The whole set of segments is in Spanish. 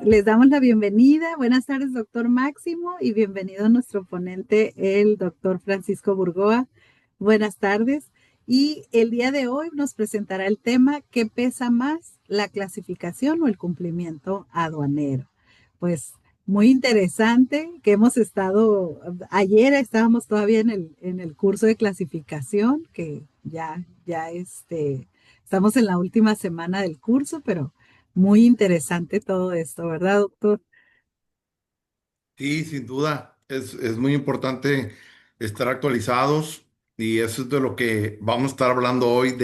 Les damos la bienvenida. Buenas tardes, doctor Máximo, y bienvenido a nuestro ponente, el doctor Francisco Burgoa. Buenas tardes. Y el día de hoy nos presentará el tema: ¿qué pesa más, la clasificación o el cumplimiento aduanero? Pues muy interesante que hemos estado, ayer estábamos todavía en el curso de clasificación, que estamos en la última semana del curso, pero muy interesante todo esto, ¿verdad, doctor? Sí, sin duda, es muy importante estar actualizados y eso es de lo que vamos a estar hablando hoy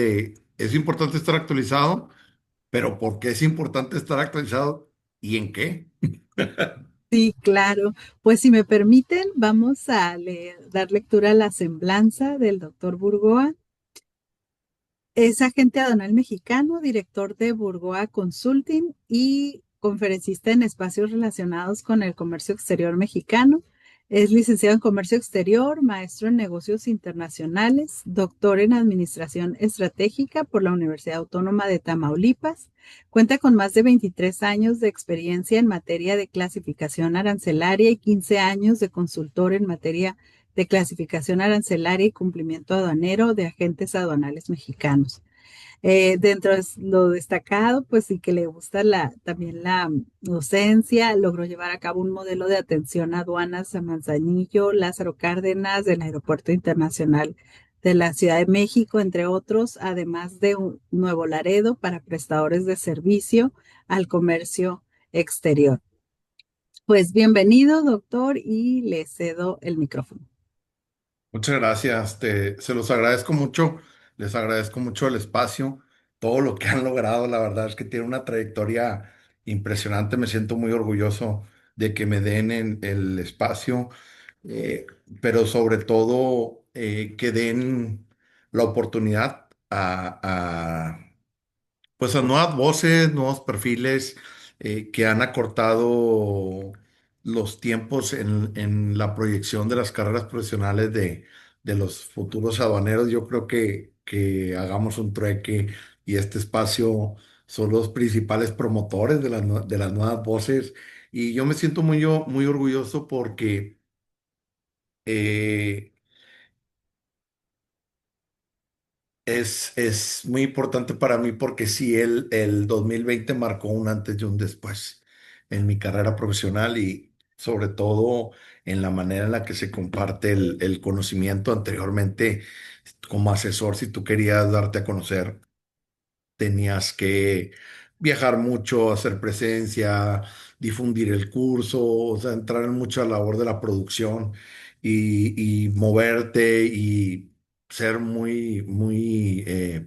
es importante estar actualizado, pero ¿por qué es importante estar actualizado y en qué? Sí, claro. Pues si me permiten, vamos a dar lectura a la semblanza del doctor Burgoa. Es agente aduanal mexicano, director de Burgoa Consulting y conferencista en espacios relacionados con el comercio exterior mexicano. Es licenciado en comercio exterior, maestro en negocios internacionales, doctor en administración estratégica por la Universidad Autónoma de Tamaulipas. Cuenta con más de 23 años de experiencia en materia de clasificación arancelaria y 15 años de consultor en materia de clasificación arancelaria y cumplimiento aduanero de agentes aduanales mexicanos. Dentro de lo destacado, pues sí que le gusta también la docencia, logró llevar a cabo un modelo de atención a aduanas a Manzanillo, Lázaro Cárdenas, del Aeropuerto Internacional de la Ciudad de México, entre otros, además de Nuevo Laredo para prestadores de servicio al comercio exterior. Pues bienvenido, doctor, y le cedo el micrófono. Muchas gracias, se los agradezco mucho, les agradezco mucho el espacio, todo lo que han logrado, la verdad es que tiene una trayectoria impresionante, me siento muy orgulloso de que me den el espacio, eh, pero sobre todo que den la oportunidad pues a nuevas voces, nuevos perfiles que han acortado los tiempos en la proyección de las carreras profesionales de los futuros aduaneros. Yo creo que hagamos un trueque y este espacio son los principales promotores de las nuevas voces. Y yo me siento muy orgulloso porque eh, es muy importante para mí porque sí, el 2020 marcó un antes y un después en mi carrera profesional y sobre todo en la manera en la que se comparte el conocimiento. Anteriormente, como asesor, si tú querías darte a conocer, tenías que viajar mucho, hacer presencia, difundir el curso, o sea, entrar en mucha labor de la producción y moverte y ser muy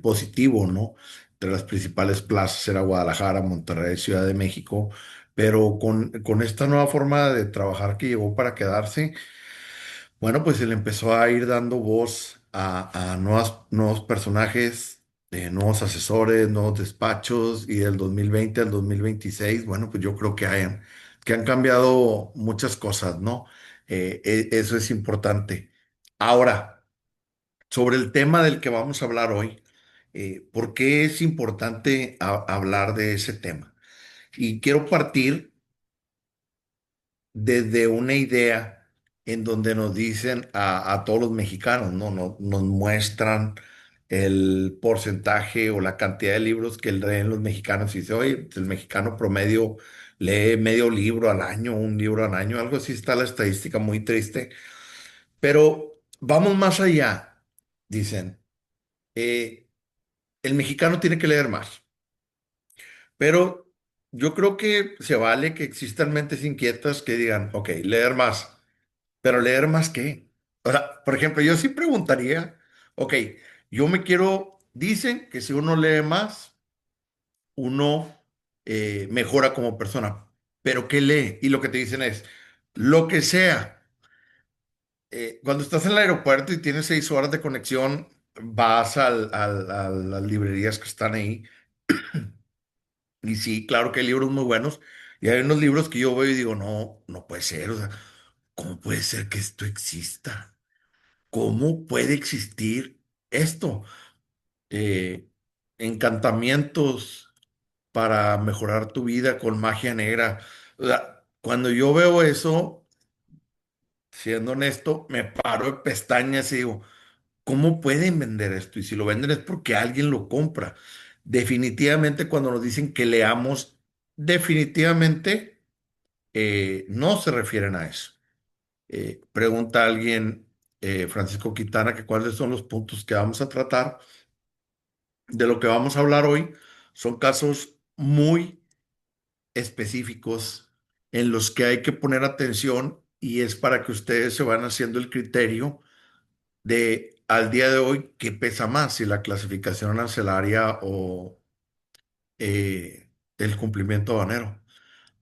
positivo, ¿no? Entre las principales plazas era Guadalajara, Monterrey, Ciudad de México, pero con esta nueva forma de trabajar que llegó para quedarse, bueno, pues se le empezó a ir dando voz a nuevos personajes, nuevos asesores, nuevos despachos, y del 2020 al 2026, bueno, pues yo creo que han cambiado muchas cosas, ¿no? Eso es importante. Ahora, sobre el tema del que vamos a hablar hoy, ¿por qué es importante hablar de ese tema? Y quiero partir desde una idea en donde nos dicen a todos los mexicanos, ¿no? Nos muestran el porcentaje o la cantidad de libros que leen los mexicanos y dice, oye, el mexicano promedio lee medio libro al año, un libro al año, algo así está la estadística muy triste, pero vamos más allá, dicen, eh, el mexicano tiene que leer más, pero yo creo que se vale que existan mentes inquietas que digan, ok, leer más. Pero leer más qué. O sea, por ejemplo, yo sí preguntaría, ok, yo me quiero, dicen que si uno lee más, uno mejora como persona, pero ¿qué lee? Y lo que te dicen es, lo que sea. Cuando estás en el aeropuerto y tienes 6 horas de conexión, vas a las librerías que están ahí. Y sí, claro que hay libros muy buenos. Y hay unos libros que yo veo y digo, no, no puede ser. O sea, ¿cómo puede ser que esto exista? ¿Cómo puede existir esto? Eh, Encantamientos para mejorar tu vida con magia negra. O sea, cuando yo veo eso, siendo honesto, me paro de pestañas y digo, ¿cómo pueden vender esto? Y si lo venden es porque alguien lo compra. Definitivamente cuando nos dicen que leamos, definitivamente no se refieren a eso. Pregunta a alguien, Francisco Quintana, que cuáles son los puntos que vamos a tratar. De lo que vamos a hablar hoy son casos muy específicos en los que hay que poner atención y es para que ustedes se van haciendo el criterio de al día de hoy qué pesa más, si la clasificación arancelaria o el cumplimiento aduanero.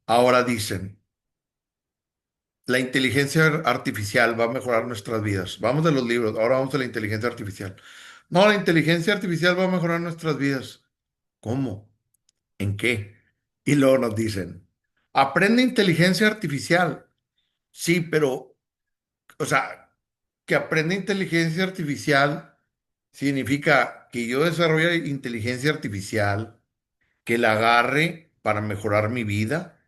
Ahora dicen, la inteligencia artificial va a mejorar nuestras vidas. Vamos de los libros, ahora vamos a la inteligencia artificial. No, la inteligencia artificial va a mejorar nuestras vidas. ¿Cómo? ¿En qué? Y luego nos dicen, aprende inteligencia artificial. Sí, pero, o sea, que aprenda inteligencia artificial significa que yo desarrolle inteligencia artificial, que la agarre para mejorar mi vida,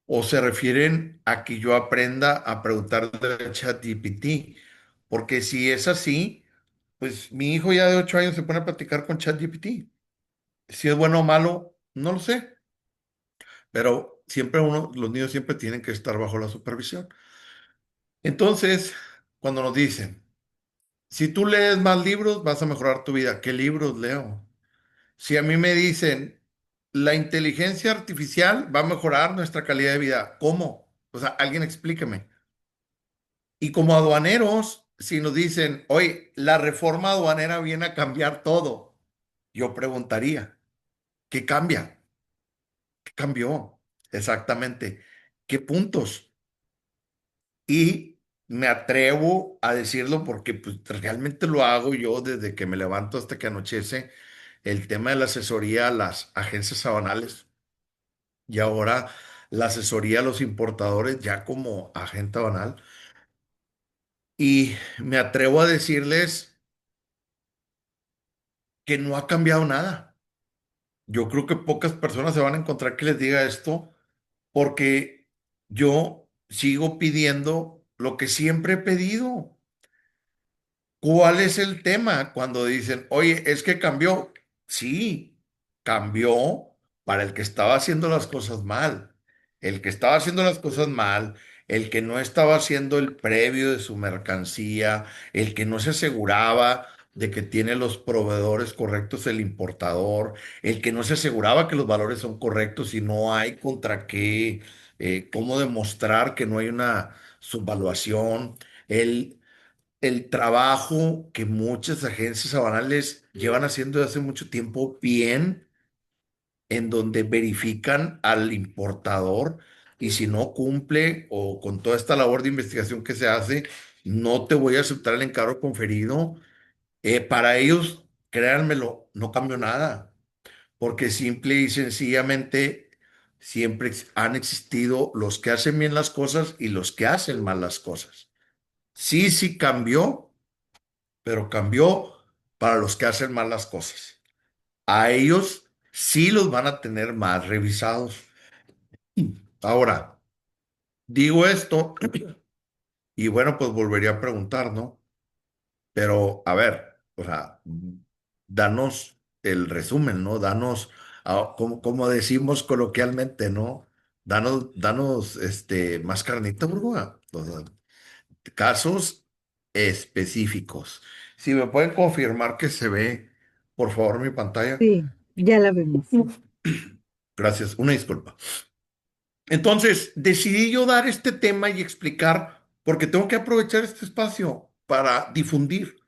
o se refieren a que yo aprenda a preguntarle a ChatGPT. Porque si es así, pues mi hijo ya de 8 años se pone a platicar con ChatGPT. Si es bueno o malo, no lo sé. Pero siempre los niños siempre tienen que estar bajo la supervisión. Entonces, cuando nos dicen, si tú lees más libros, vas a mejorar tu vida. ¿Qué libros leo? Si a mí me dicen, la inteligencia artificial va a mejorar nuestra calidad de vida, ¿cómo? O sea, alguien explíqueme. Y como aduaneros, si nos dicen, oye, la reforma aduanera viene a cambiar todo, yo preguntaría, ¿qué cambia? ¿Qué cambió? Exactamente. ¿Qué puntos? Y me atrevo a decirlo porque pues, realmente lo hago yo desde que me levanto hasta que anochece, el tema de la asesoría a las agencias aduanales y ahora la asesoría a los importadores ya como agente aduanal. Y me atrevo a decirles que no ha cambiado nada. Yo creo que pocas personas se van a encontrar que les diga esto porque yo sigo pidiendo lo que siempre he pedido. ¿Cuál es el tema cuando dicen, oye, es que cambió? Sí, cambió para el que estaba haciendo las cosas mal. El que estaba haciendo las cosas mal, el que no estaba haciendo el previo de su mercancía, el que no se aseguraba de que tiene los proveedores correctos el importador, el que no se aseguraba que los valores son correctos y no hay contra qué, cómo demostrar que no hay una subvaluación. El trabajo que muchas agencias aduanales llevan haciendo desde hace mucho tiempo bien, en donde verifican al importador y si no cumple o con toda esta labor de investigación que se hace, no te voy a aceptar el encargo conferido. Para ellos, créanmelo, no cambió nada, porque simple y sencillamente siempre han existido los que hacen bien las cosas y los que hacen mal las cosas. Sí, sí cambió, pero cambió para los que hacen mal las cosas. A ellos sí los van a tener más revisados. Ahora, digo esto y bueno, pues volvería a preguntar, ¿no? Pero a ver, o sea, danos el resumen, ¿no? Danos, como decimos coloquialmente, ¿no? Danos más carnita, burbuja. O sea, casos específicos. Si me pueden confirmar que se ve, por favor, mi pantalla. Sí, ya la vemos. Gracias, una disculpa. Entonces, decidí yo dar este tema y explicar, porque tengo que aprovechar este espacio para difundir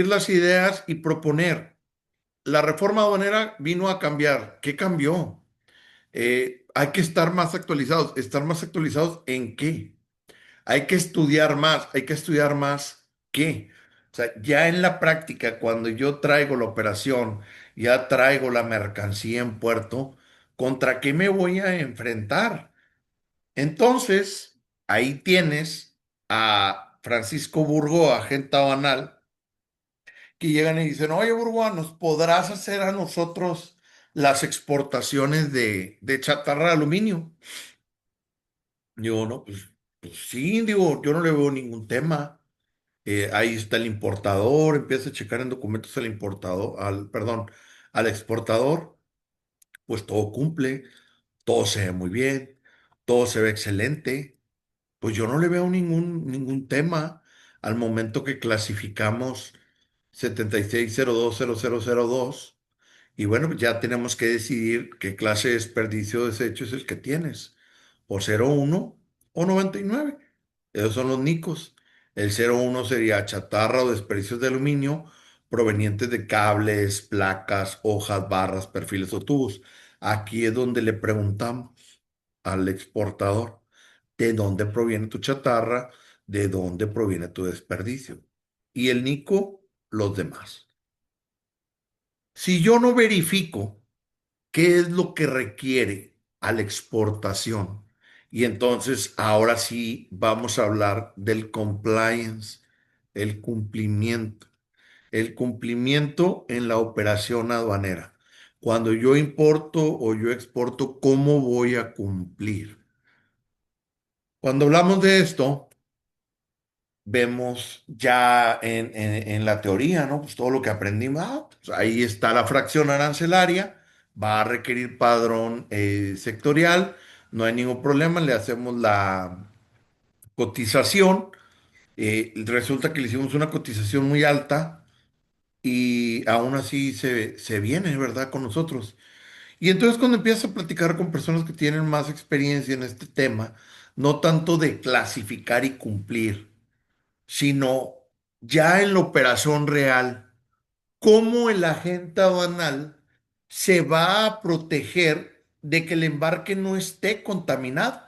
las ideas y proponer. La reforma aduanera vino a cambiar. ¿Qué cambió? Hay que estar más actualizados. ¿Estar más actualizados en qué? Hay que estudiar más qué. O sea, ya en la práctica, cuando yo traigo la operación, ya traigo la mercancía en puerto, ¿contra qué me voy a enfrentar? Entonces, ahí tienes a Francisco Burgo, agente aduanal, que llegan y dicen, oye, Burgo, ¿nos podrás hacer a nosotros? las exportaciones de chatarra de aluminio. Digo, no, pues sí, digo, yo no le veo ningún tema. Ahí está el importador, empieza a checar en documentos al importador, perdón, al exportador, pues todo cumple, todo se ve muy bien, todo se ve excelente. Pues yo no le veo ningún tema al momento que clasificamos 76020002. Y bueno, pues ya tenemos que decidir qué clase de desperdicio o desecho es el que tienes. O 0,1 o 99. Esos son los nicos. El 0,1 sería chatarra o desperdicios de aluminio provenientes de cables, placas, hojas, barras, perfiles o tubos. Aquí es donde le preguntamos al exportador de dónde proviene tu chatarra, de dónde proviene tu desperdicio. Y el nico, los demás. Si yo no verifico qué es lo que requiere a la exportación. Y entonces ahora sí vamos a hablar del compliance, el cumplimiento. El cumplimiento en la operación aduanera. Cuando yo importo o yo exporto, ¿cómo voy a cumplir? Cuando hablamos de esto, vemos ya en la teoría, ¿no? Pues todo lo que aprendimos, pues ahí está la fracción arancelaria, va a requerir padrón sectorial, no hay ningún problema, le hacemos la cotización, resulta que le hicimos una cotización muy alta y aún así se viene, ¿verdad? Con nosotros. Y entonces cuando empiezas a platicar con personas que tienen más experiencia en este tema, no tanto de clasificar y cumplir, sino ya en la operación real, cómo el agente aduanal se va a proteger de que el embarque no esté contaminado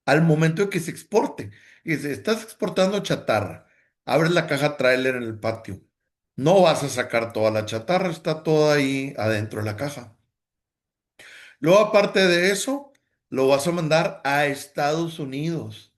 al momento de que se exporte. Y dice, estás exportando chatarra, abres la caja tráiler en el patio, no vas a sacar toda la chatarra, está toda ahí adentro de la caja. Luego, aparte de eso, lo vas a mandar a Estados Unidos.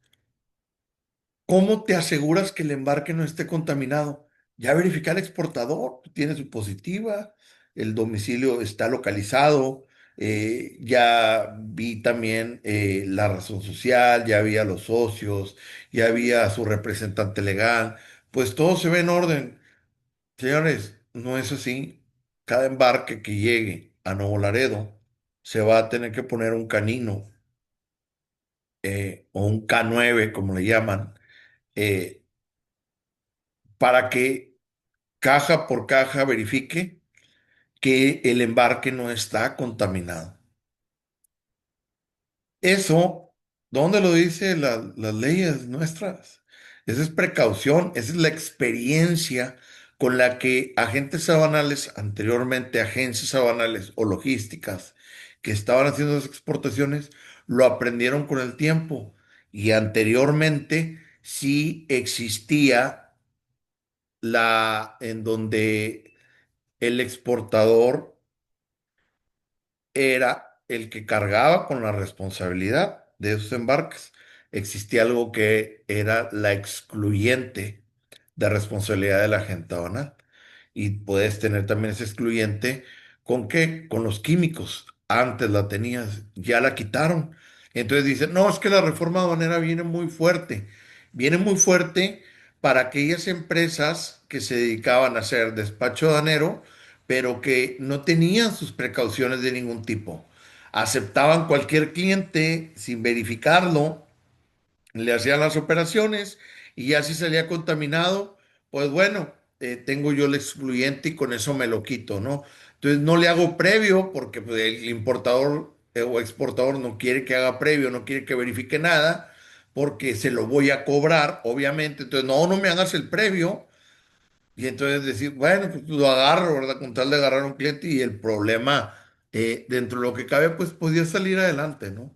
¿Cómo te aseguras que el embarque no esté contaminado? Ya verifica el exportador, tiene su positiva, el domicilio está localizado, ya vi también la razón social, ya había los socios, ya había su representante legal, pues todo se ve en orden. Señores, no es así. Cada embarque que llegue a Nuevo Laredo se va a tener que poner un canino o un K9, como le llaman, eh, para que caja por caja verifique que el embarque no está contaminado. Eso, ¿dónde lo dice las leyes nuestras? Esa es precaución, esa es la experiencia con la que agentes aduanales, anteriormente agencias aduanales o logísticas que estaban haciendo las exportaciones, lo aprendieron con el tiempo. Y anteriormente sí existía en donde el exportador era el que cargaba con la responsabilidad de esos embarques. Existía algo que era la excluyente de responsabilidad de la agente aduanal. Y puedes tener también ese excluyente ¿con qué? Con los químicos. Antes la tenías, ya la quitaron. Entonces dicen, no, es que la reforma aduanera viene muy fuerte. Viene muy fuerte para aquellas empresas que se dedicaban a hacer despacho aduanero pero que no tenían sus precauciones de ningún tipo. Aceptaban cualquier cliente sin verificarlo, le hacían las operaciones y ya si salía contaminado, pues bueno, tengo yo el excluyente y con eso me lo quito, ¿no? Entonces no le hago previo porque pues, el importador o exportador no quiere que haga previo, no quiere que verifique nada porque se lo voy a cobrar, obviamente. Entonces, no, no me hagas el previo y entonces decir, bueno, pues lo agarro, ¿verdad? Con tal de agarrar a un cliente y el problema, dentro de lo que cabe, pues podía salir adelante, ¿no?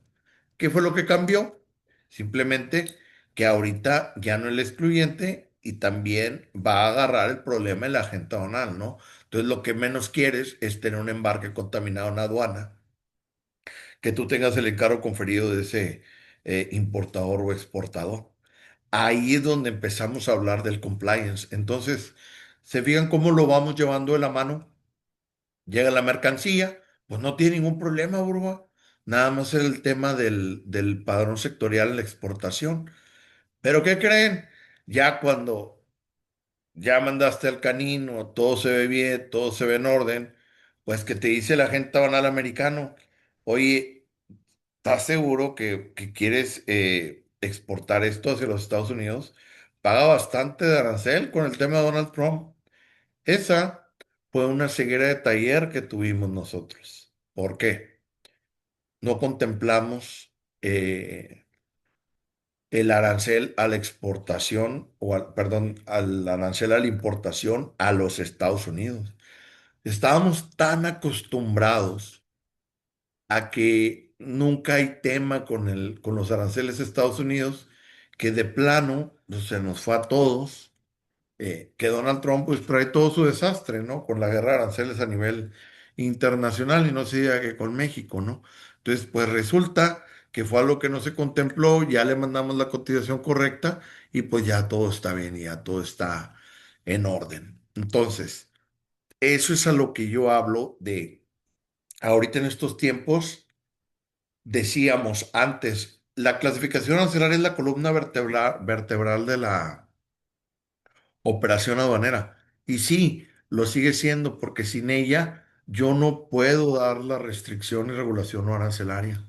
¿Qué fue lo que cambió? Simplemente que ahorita ya no es el excluyente y también va a agarrar el problema el agente aduanal, ¿no? Entonces lo que menos quieres es tener un embarque contaminado en aduana, que tú tengas el encargo conferido de ese importador o exportador. Ahí es donde empezamos a hablar del compliance. Entonces, ¿se fijan cómo lo vamos llevando de la mano? llega la mercancía, pues no tiene ningún problema, Burba. Nada más el tema del padrón sectorial en la exportación. Pero ¿qué creen? Ya cuando ya mandaste al canino, todo se ve bien, todo se ve en orden, pues que te dice el agente aduanal americano, oye, ¿estás seguro que quieres exportar esto hacia los Estados Unidos? Paga bastante de arancel con el tema de Donald Trump. Esa fue una ceguera de taller que tuvimos nosotros. ¿Por qué? No contemplamos el arancel a la exportación, perdón, al arancel a la importación a los Estados Unidos. Estábamos tan acostumbrados a que nunca hay tema con los aranceles de Estados Unidos que de plano pues, se nos fue a todos, que Donald Trump pues trae todo su desastre, ¿no? Con la guerra de aranceles a nivel internacional y no se diga que con México, ¿no? Entonces, pues resulta que fue algo que no se contempló, ya le mandamos la cotización correcta y pues ya todo está bien y ya todo está en orden. Entonces, eso es a lo que yo hablo de ahorita en estos tiempos. Decíamos antes, la clasificación arancelaria es la columna vertebral de la operación aduanera. Y sí, lo sigue siendo porque sin ella yo no puedo dar la restricción y regulación no arancelaria.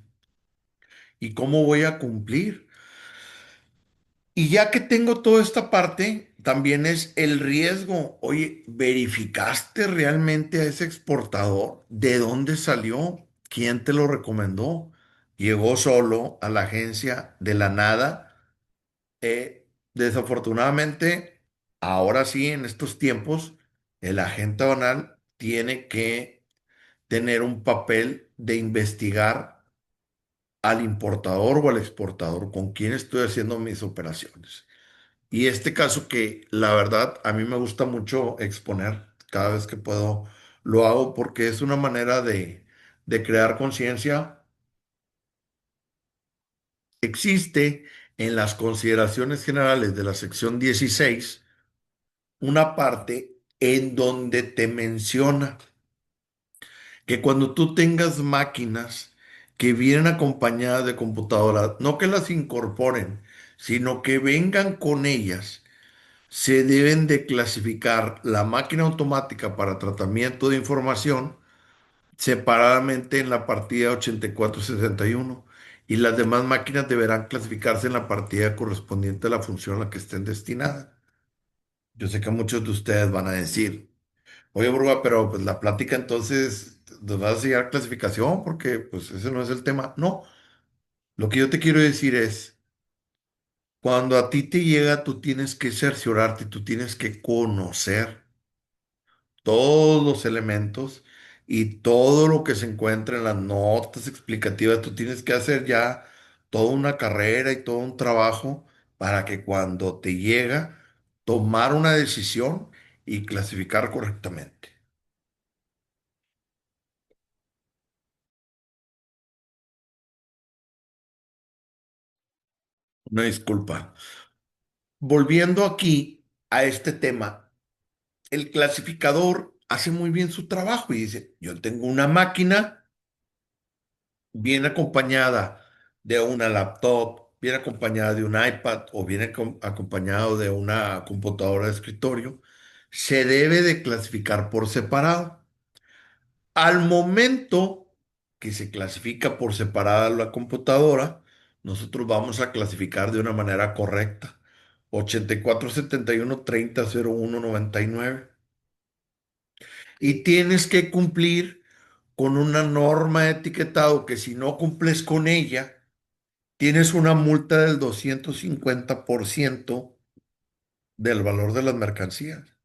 ¿Y cómo voy a cumplir? Y ya que tengo toda esta parte, también es el riesgo. Oye, ¿verificaste realmente a ese exportador? ¿De dónde salió? ¿Quién te lo recomendó? Llegó solo a la agencia de la nada. Desafortunadamente, ahora sí, en estos tiempos, el agente aduanal tiene que tener un papel de investigar al importador o al exportador con quien estoy haciendo mis operaciones. Y este caso que la verdad a mí me gusta mucho exponer, cada vez que puedo lo hago porque es una manera de crear conciencia. Existe en las consideraciones generales de la sección 16 una parte en donde te menciona que cuando tú tengas máquinas que vienen acompañadas de computadoras, no que las incorporen, sino que vengan con ellas, se deben de clasificar la máquina automática para tratamiento de información separadamente en la partida 8461 y las demás máquinas deberán clasificarse en la partida correspondiente a la función a la que estén destinadas. Yo sé que muchos de ustedes van a decir, oye, Burba, pero pues la plática entonces nos vas a llegar clasificación porque pues ese no es el tema. No, lo que yo te quiero decir es, cuando a ti te llega, tú tienes que cerciorarte, tú tienes que conocer todos los elementos y todo lo que se encuentra en las notas explicativas. Tú tienes que hacer ya toda una carrera y todo un trabajo para que cuando te llega, tomar una decisión y clasificar correctamente. Una disculpa. Volviendo aquí a este tema, el clasificador hace muy bien su trabajo y dice, yo tengo una máquina bien acompañada de una laptop, bien acompañada de un iPad o bien acompañado de una computadora de escritorio, se debe de clasificar por separado. Al momento que se clasifica por separada la computadora, nosotros vamos a clasificar de una manera correcta. 8471300199. Y tienes que cumplir con una norma de etiquetado que si no cumples con ella, tienes una multa del 250% del valor de las mercancías.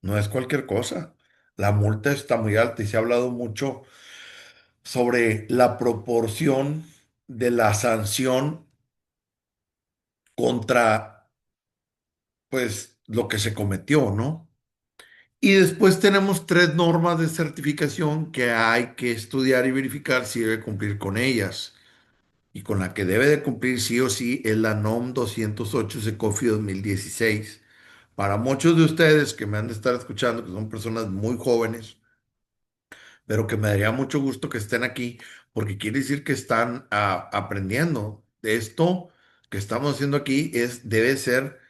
No es cualquier cosa. La multa está muy alta y se ha hablado mucho sobre la proporción de la sanción contra, pues, lo que se cometió, ¿no? Y después tenemos tres normas de certificación que hay que estudiar y verificar si debe cumplir con ellas. Y con la que debe de cumplir sí o sí es la NOM 208 Secofi 2016. Para muchos de ustedes que me han de estar escuchando, que son personas muy jóvenes, pero que me daría mucho gusto que estén aquí, porque quiere decir que están aprendiendo. Esto que estamos haciendo aquí debe ser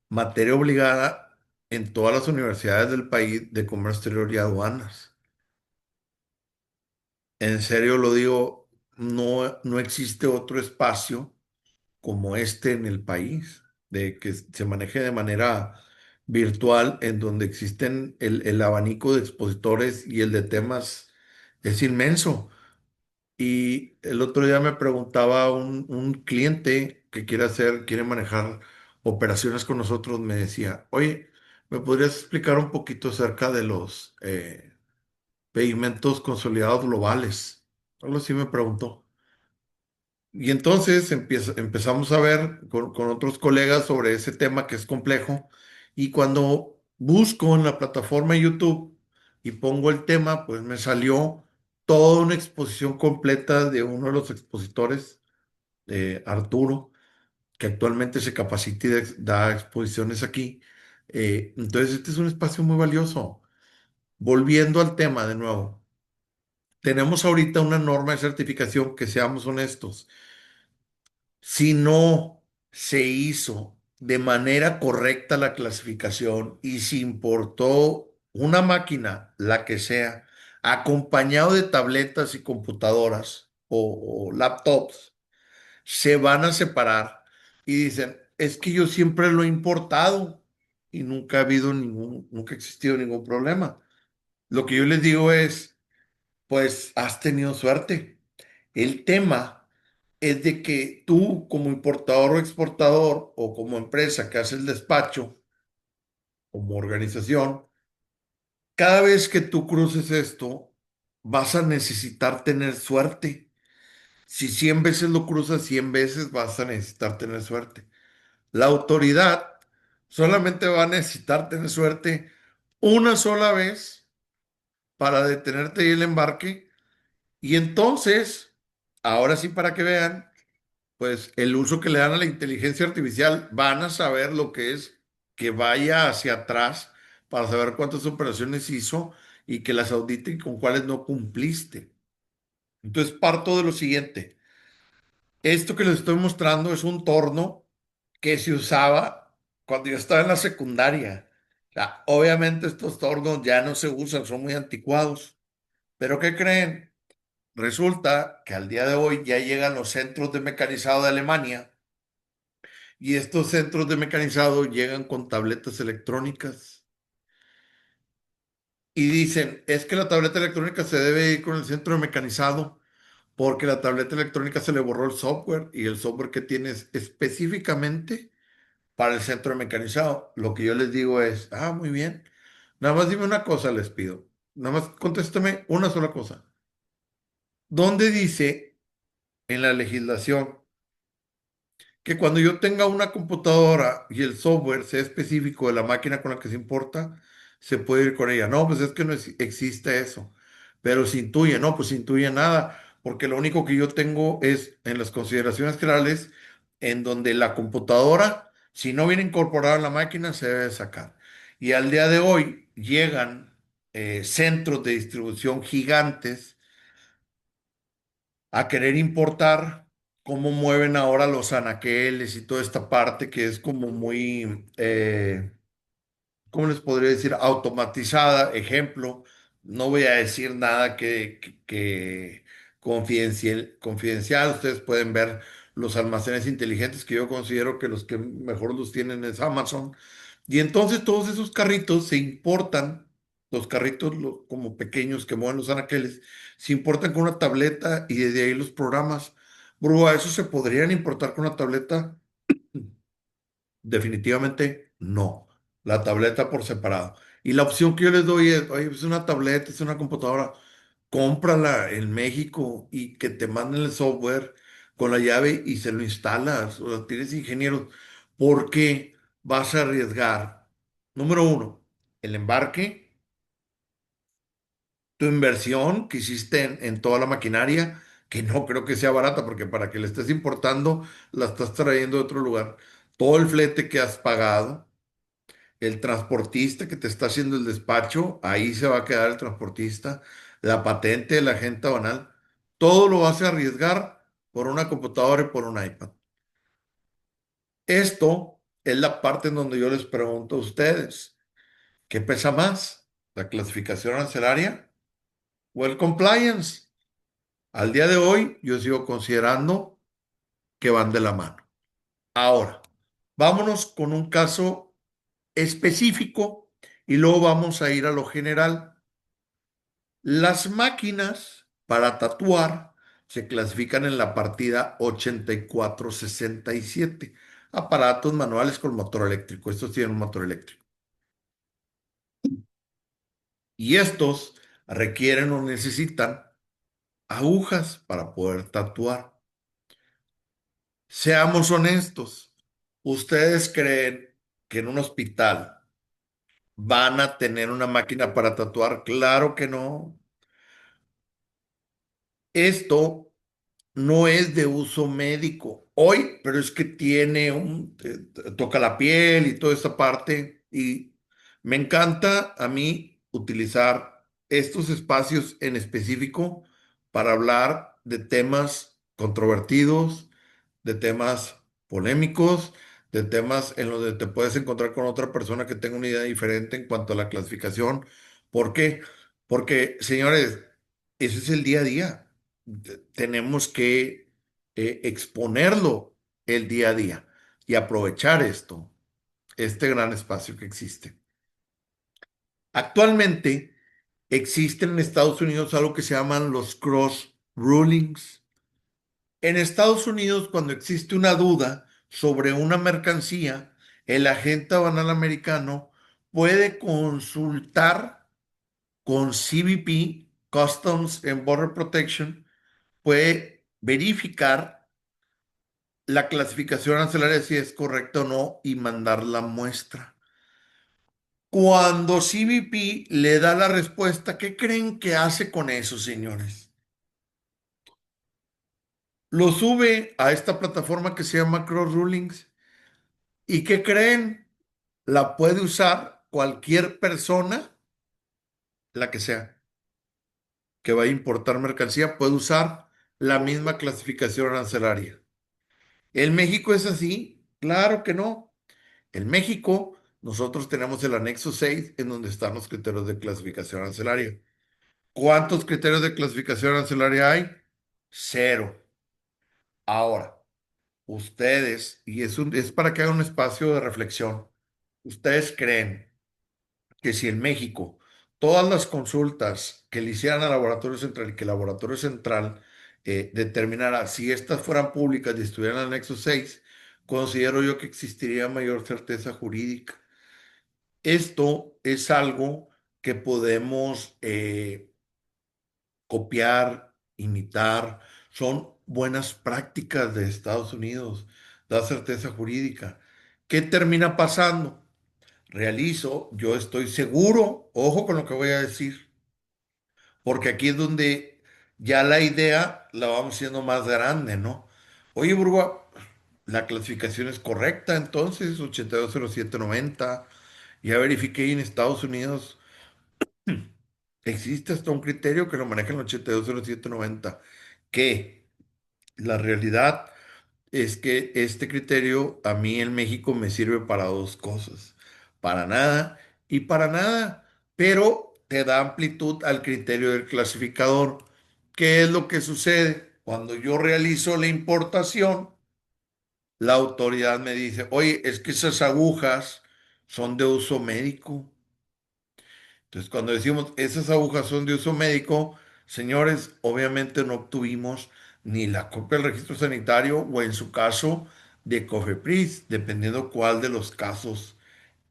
materia obligada en todas las universidades del país de comercio exterior y aduanas. En serio lo digo, no existe otro espacio como este en el país, de que se maneje de manera virtual, en donde existen el abanico de expositores y el de temas es inmenso. Y el otro día me preguntaba un cliente que quiere manejar operaciones con nosotros, me decía, oye, ¿me podrías explicar un poquito acerca de los pedimentos consolidados globales? Algo así me preguntó. Y entonces empezamos a ver con otros colegas sobre ese tema que es complejo. Y cuando busco en la plataforma de YouTube y pongo el tema, pues me salió toda una exposición completa de uno de los expositores, Arturo, que actualmente se capacita y da exposiciones aquí. Entonces, este es un espacio muy valioso. Volviendo al tema de nuevo, tenemos ahorita una norma de certificación que, seamos honestos, si no se hizo de manera correcta la clasificación y se importó una máquina, la que sea, acompañado de tabletas y computadoras o laptops, se van a separar y dicen, es que yo siempre lo he importado y nunca ha existido ningún problema. Lo que yo les digo es, pues has tenido suerte. El tema es de que tú, como importador o exportador, o como empresa que hace el despacho, como organización, cada vez que tú cruces esto, vas a necesitar tener suerte. Si 100 veces lo cruzas, 100 veces vas a necesitar tener suerte. La autoridad solamente va a necesitar tener suerte una sola vez para detenerte ahí el embarque, y entonces, ahora sí, para que vean, pues el uso que le dan a la inteligencia artificial, van a saber lo que es que vaya hacia atrás para saber cuántas operaciones hizo y que las audite y con cuáles no cumpliste. Entonces parto de lo siguiente. Esto que les estoy mostrando es un torno que se usaba cuando yo estaba en la secundaria. O sea, obviamente estos tornos ya no se usan, son muy anticuados. Pero ¿qué creen? Resulta que al día de hoy ya llegan los centros de mecanizado de Alemania. Y estos centros de mecanizado llegan con tabletas electrónicas y dicen, es que la tableta electrónica se debe ir con el centro de mecanizado porque la tableta electrónica se le borró el software, y el software que tiene es específicamente para el centro de mecanizado. Lo que yo les digo es, muy bien, nada más dime una cosa, les pido, nada más contéstame una sola cosa. ¿Dónde dice en la legislación que cuando yo tenga una computadora y el software sea específico de la máquina con la que se importa, se puede ir con ella? No, pues es que no existe eso. Pero se intuye, no, pues se intuye nada, porque lo único que yo tengo es en las consideraciones generales, en donde la computadora, si no viene incorporada en la máquina, se debe sacar. Y al día de hoy llegan centros de distribución gigantes a querer importar cómo mueven ahora los anaqueles y toda esta parte que es como muy, ¿cómo les podría decir? Automatizada. Ejemplo, no voy a decir nada que confidencial. Ustedes pueden ver los almacenes inteligentes, que yo considero que los que mejor los tienen es Amazon. Y entonces todos esos carritos se importan, los carritos como pequeños que mueven los anaqueles, se importan con una tableta y desde ahí los programas. Bro, ¿a eso se podrían importar con una tableta? Definitivamente no. La tableta por separado. Y la opción que yo les doy es, oye, es una tableta, es una computadora, cómprala en México y que te manden el software con la llave y se lo instalas. O sea, tienes ingenieros, porque vas a arriesgar, número uno, el embarque, tu inversión que hiciste en toda la maquinaria, que no creo que sea barata, porque para que le estés importando, la estás trayendo de otro lugar. Todo el flete que has pagado, el transportista que te está haciendo el despacho, ahí se va a quedar el transportista, la patente, la agente banal, todo lo vas a arriesgar por una computadora y por un iPad. Esto es la parte en donde yo les pregunto a ustedes, ¿qué pesa más? ¿La clasificación arancelaria o el compliance? Al día de hoy, yo sigo considerando que van de la mano. Ahora, vámonos con un caso específico y luego vamos a ir a lo general. Las máquinas para tatuar se clasifican en la partida 8467. Aparatos manuales con motor eléctrico. Estos tienen un motor eléctrico. Y estos requieren o necesitan agujas para poder tatuar. Seamos honestos. ¿Ustedes creen que en un hospital van a tener una máquina para tatuar? Claro que no. Esto no es de uso médico hoy, pero es que tiene toca la piel y toda esta parte. Y me encanta a mí utilizar estos espacios en específico para hablar de temas controvertidos, de temas polémicos, de temas en los que te puedes encontrar con otra persona que tenga una idea diferente en cuanto a la clasificación. ¿Por qué? Porque, señores, ese es el día a día. Tenemos que exponerlo el día a día y aprovechar esto, este gran espacio que existe. Actualmente existen en Estados Unidos algo que se llaman los cross rulings. En Estados Unidos, cuando existe una duda sobre una mercancía, el agente aduanal americano puede consultar con CBP, Customs and Border Protection, puede verificar la clasificación arancelaria si es correcta o no y mandar la muestra. Cuando CBP le da la respuesta, ¿qué creen que hace con eso, señores? Lo sube a esta plataforma que se llama Cross Rulings. ¿Y qué creen? La puede usar cualquier persona, la que sea, que vaya a importar mercancía, puede usar la misma clasificación arancelaria. ¿En México es así? Claro que no. En México, nosotros tenemos el anexo 6 en donde están los criterios de clasificación arancelaria. ¿Cuántos criterios de clasificación arancelaria hay? Cero. Ahora, ustedes, y es para que hagan un espacio de reflexión, ¿ustedes creen que si en México todas las consultas que le hicieran al Laboratorio Central y que el Laboratorio Central determinara si estas fueran públicas y estuvieran en el anexo 6, considero yo que existiría mayor certeza jurídica? Esto es algo que podemos copiar, imitar, son buenas prácticas de Estados Unidos, da certeza jurídica. ¿Qué termina pasando? Realizo, yo estoy seguro, ojo con lo que voy a decir, porque aquí es donde ya la idea la vamos haciendo más grande, ¿no? Oye, Burgua, la clasificación es correcta, entonces 820790. Ya verifiqué en Estados Unidos, existe hasta un criterio que lo maneja en 820790, que la realidad es que este criterio a mí en México me sirve para dos cosas, para nada y para nada, pero te da amplitud al criterio del clasificador. ¿Qué es lo que sucede? Cuando yo realizo la importación, la autoridad me dice, oye, es que esas agujas son de uso médico. Entonces, cuando decimos esas agujas son de uso médico, señores, obviamente no obtuvimos ni la copia del registro sanitario o en su caso de COFEPRIS, dependiendo cuál de los casos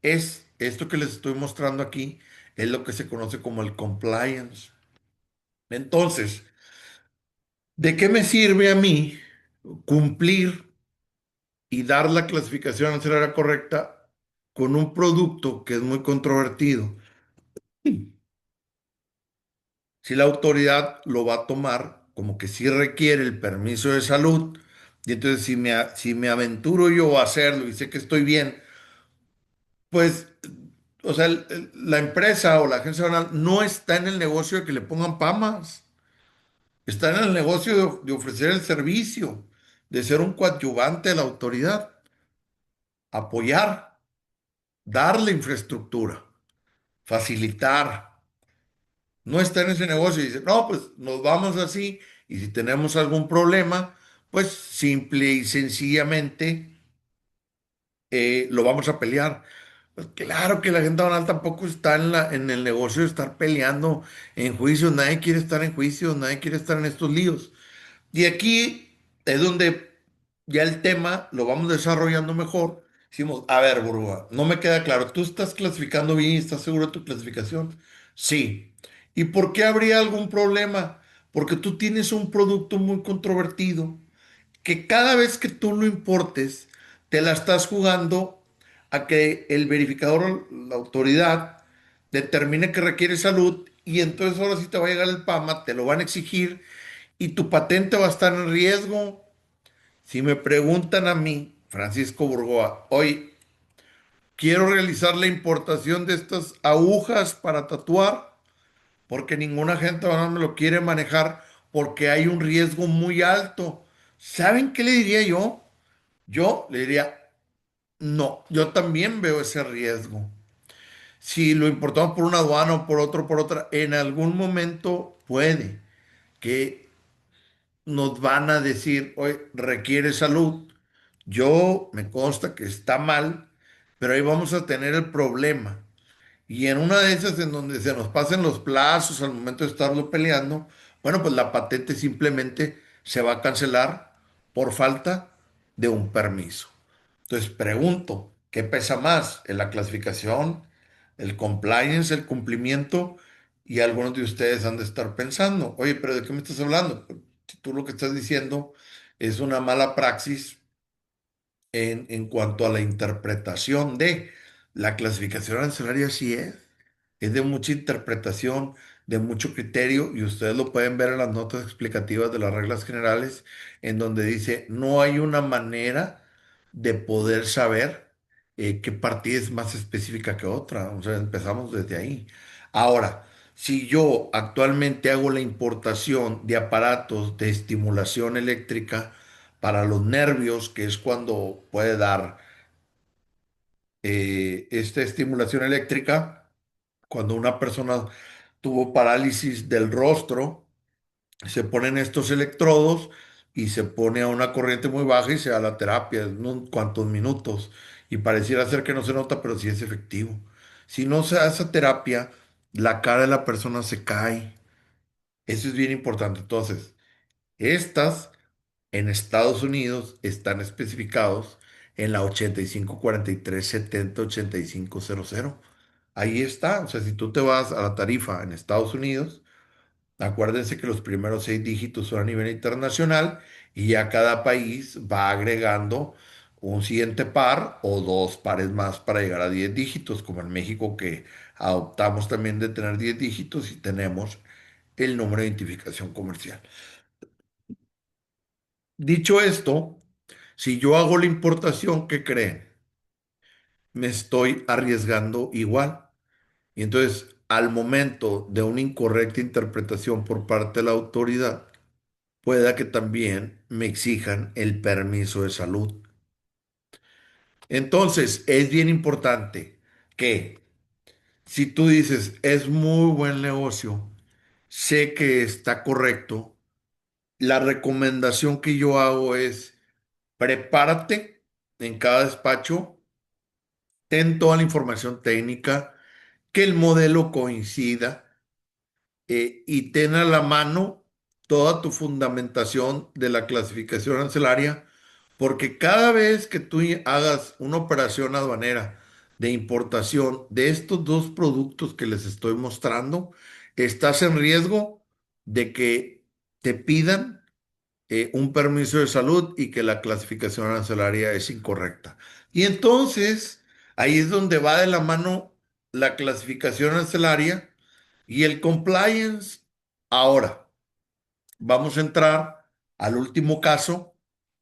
es. Esto que les estoy mostrando aquí es lo que se conoce como el compliance. Entonces, ¿de qué me sirve a mí cumplir y dar la clasificación arancelaria correcta con un producto que es muy controvertido? Si la autoridad lo va a tomar como que sí requiere el permiso de salud, y entonces si me aventuro yo a hacerlo y sé que estoy bien, Pues, o sea, la empresa o la agencia aduanal no está en el negocio de que le pongan pamas. Está en el negocio de ofrecer el servicio, de ser un coadyuvante de la autoridad, apoyar, darle infraestructura, facilitar. No está en ese negocio y dice, no, pues nos vamos así y si tenemos algún problema, pues simple y sencillamente lo vamos a pelear. Pues claro que la gente banal tampoco está en el negocio de estar peleando en juicios. Nadie quiere estar en juicios, nadie quiere estar en estos líos. Y aquí es donde ya el tema lo vamos desarrollando mejor. Decimos, a ver, Burbuja, no me queda claro. ¿Tú estás clasificando bien y estás seguro de tu clasificación? Sí. ¿Y por qué habría algún problema? Porque tú tienes un producto muy controvertido que cada vez que tú lo importes, te la estás jugando a que el verificador, la autoridad, determine que requiere salud y entonces ahora sí te va a llegar el PAMA, te lo van a exigir y tu patente va a estar en riesgo. Si me preguntan a mí, Francisco Burgoa, hoy quiero realizar la importación de estas agujas para tatuar, porque ninguna gente ahora me lo quiere manejar porque hay un riesgo muy alto. ¿Saben qué le diría yo? Yo le diría, no, yo también veo ese riesgo. Si lo importamos por una aduana o por otro, por otra, en algún momento puede que nos van a decir, oye, requiere salud. Yo me consta que está mal, pero ahí vamos a tener el problema. Y en una de esas en donde se nos pasen los plazos al momento de estarlo peleando, bueno, pues la patente simplemente se va a cancelar por falta de un permiso. Entonces pregunto, ¿qué pesa más? ¿En la clasificación, el compliance, el cumplimiento? Y algunos de ustedes han de estar pensando, oye, pero ¿de qué me estás hablando? Si tú lo que estás diciendo es una mala praxis en cuanto a la interpretación de la clasificación arancelaria, sí es de mucha interpretación, de mucho criterio, y ustedes lo pueden ver en las notas explicativas de las reglas generales, en donde dice, no hay una manera de poder saber qué partida es más específica que otra. O sea, empezamos desde ahí. Ahora, si yo actualmente hago la importación de aparatos de estimulación eléctrica para los nervios, que es cuando puede dar esta estimulación eléctrica, cuando una persona tuvo parálisis del rostro, se ponen estos electrodos y se pone a una corriente muy baja y se da la terapia en unos cuantos minutos. Y pareciera ser que no se nota, pero sí es efectivo. Si no se da esa terapia, la cara de la persona se cae. Eso es bien importante. Entonces, estas en Estados Unidos están especificados en la 8543708500. Ahí está. O sea, si tú te vas a la tarifa en Estados Unidos, acuérdense que los primeros 6 dígitos son a nivel internacional y ya cada país va agregando un siguiente par o 2 pares más para llegar a 10 dígitos, como en México que adoptamos también de tener 10 dígitos y tenemos el número de identificación comercial. Dicho esto, si yo hago la importación, ¿qué creen? Me estoy arriesgando igual. Y entonces, al momento de una incorrecta interpretación por parte de la autoridad, pueda que también me exijan el permiso de salud. Entonces, es bien importante que si tú dices, es muy buen negocio, sé que está correcto, la recomendación que yo hago es, prepárate en cada despacho, ten toda la información técnica, que el modelo coincida y ten a la mano toda tu fundamentación de la clasificación arancelaria, porque cada vez que tú hagas una operación aduanera de importación de estos dos productos que les estoy mostrando, estás en riesgo de que te pidan un permiso de salud y que la clasificación arancelaria es incorrecta. Y entonces, ahí es donde va de la mano la clasificación arancelaria y el compliance. Ahora, vamos a entrar al último caso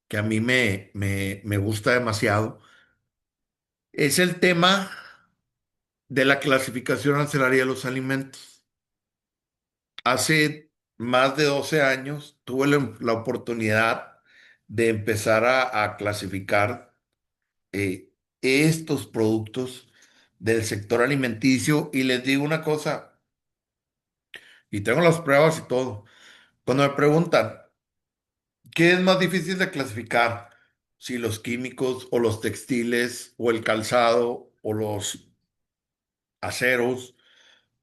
que a mí me gusta demasiado. Es el tema. de la clasificación arancelaria de los alimentos. Hace más de 12 años tuve la oportunidad de empezar a clasificar eh, estos productos del sector alimenticio y les digo una cosa, y tengo las pruebas y todo. Cuando me preguntan, ¿qué es más difícil de clasificar? Si los químicos o los textiles o el calzado o los aceros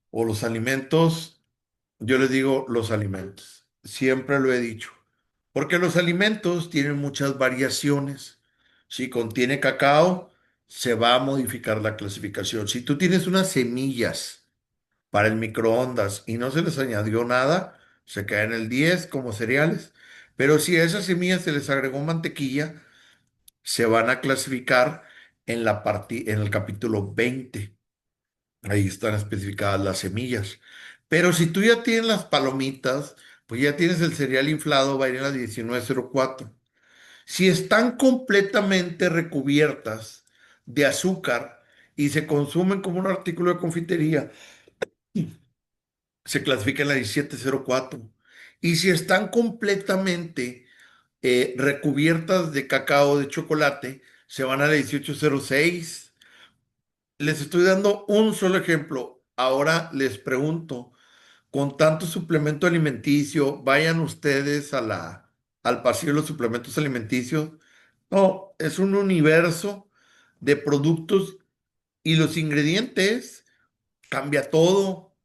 o los alimentos, yo les digo los alimentos. Siempre lo he dicho. Porque los alimentos tienen muchas variaciones. Si contiene cacao, se va a modificar la clasificación. Si tú tienes unas semillas para el microondas y no se les añadió nada, se queda en el 10 como cereales. Pero si a esas semillas se les agregó mantequilla, se van a clasificar en el capítulo 20. Ahí están especificadas las semillas. Pero si tú ya tienes las palomitas, pues ya tienes el cereal inflado, va a ir en la 1904. Si están completamente recubiertas de azúcar y se consumen como un artículo de confitería, se clasifica en la 1704. Y si están completamente recubiertas de cacao, de chocolate, se van a la 1806. Les estoy dando un solo ejemplo. Ahora les pregunto, con tanto suplemento alimenticio, vayan ustedes al pasillo de los suplementos alimenticios. No, es un universo de productos y los ingredientes cambia todo.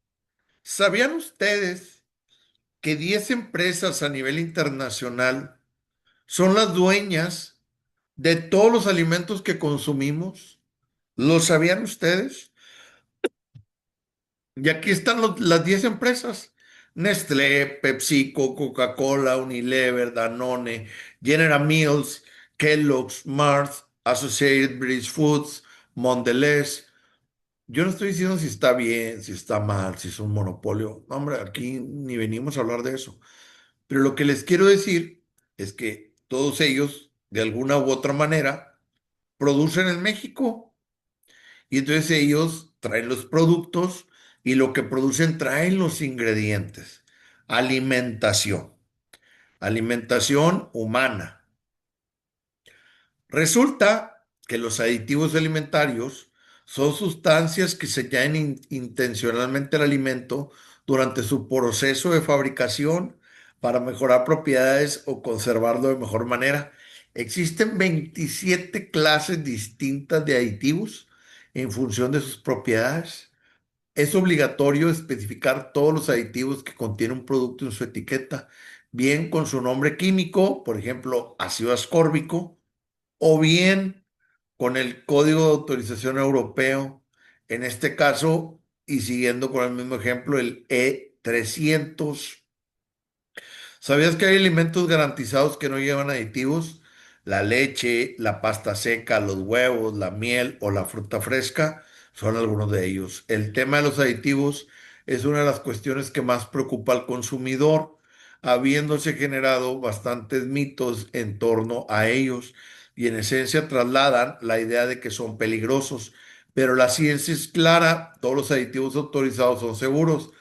¿Sabían ustedes que 10 empresas a nivel internacional son las dueñas de todos los alimentos que consumimos? ¿Lo sabían ustedes? Y aquí están las 10 empresas. Nestlé, PepsiCo, Coca-Cola, Unilever, Danone, General Mills, Kellogg's, Mars, Associated British Foods, Mondelez. Yo no estoy diciendo si está bien, si está mal, si es un monopolio. No, hombre, aquí ni venimos a hablar de eso. Pero lo que les quiero decir es que todos ellos, de alguna u otra manera, producen en México. Y entonces ellos traen los productos y lo que producen traen los ingredientes. Alimentación. Alimentación humana. Resulta que los aditivos alimentarios son sustancias que se añaden intencionalmente al alimento durante su proceso de fabricación para mejorar propiedades o conservarlo de mejor manera. Existen 27 clases distintas de aditivos en función de sus propiedades. Es obligatorio especificar todos los aditivos que contiene un producto en su etiqueta, bien con su nombre químico, por ejemplo, ácido ascórbico, o bien con el Código de Autorización Europeo, en este caso, y siguiendo con el mismo ejemplo, el E300. ¿Sabías que hay alimentos garantizados que no llevan aditivos? La leche, la pasta seca, los huevos, la miel o la fruta fresca son algunos de ellos. El tema de los aditivos es una de las cuestiones que más preocupa al consumidor, habiéndose generado bastantes mitos en torno a ellos y en esencia trasladan la idea de que son peligrosos. Pero la ciencia es clara, todos los aditivos autorizados son seguros.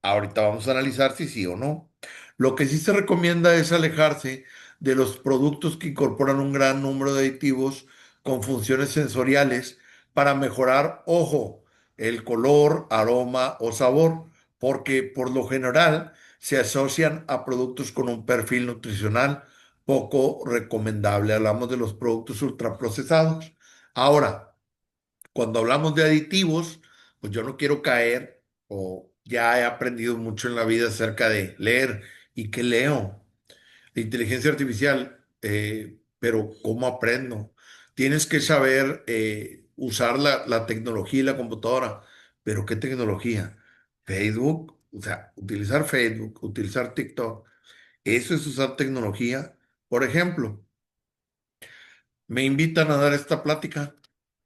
Ahorita vamos a analizar si sí o no. Lo que sí se recomienda es alejarse de los productos que incorporan un gran número de aditivos con funciones sensoriales para mejorar, ojo, el color, aroma o sabor, porque por lo general se asocian a productos con un perfil nutricional poco recomendable. Hablamos de los productos ultraprocesados. Ahora, cuando hablamos de aditivos, pues yo no quiero caer o ya he aprendido mucho en la vida acerca de leer. ¿Y qué leo? De inteligencia artificial, pero ¿cómo aprendo? Tienes que saber usar la tecnología y la computadora, pero ¿qué tecnología? Facebook, o sea, utilizar Facebook, utilizar TikTok, eso es usar tecnología. Por ejemplo, me invitan a dar esta plática,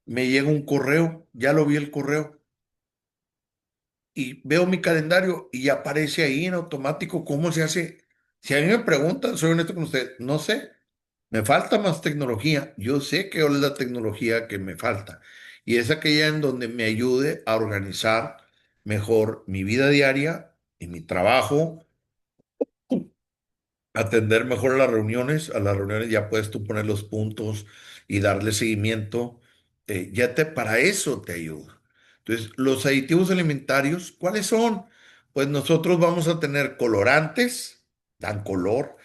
me llega un correo, ya lo vi el correo y veo mi calendario y aparece ahí en automático cómo se hace. Si a mí me preguntan, soy honesto con usted, no sé, me falta más tecnología. Yo sé que es la tecnología que me falta y es aquella en donde me ayude a organizar mejor mi vida diaria y mi trabajo, atender mejor a las reuniones ya puedes tú poner los puntos y darle seguimiento, para eso te ayuda. Entonces, los aditivos alimentarios, ¿cuáles son? Pues nosotros vamos a tener colorantes, dan color,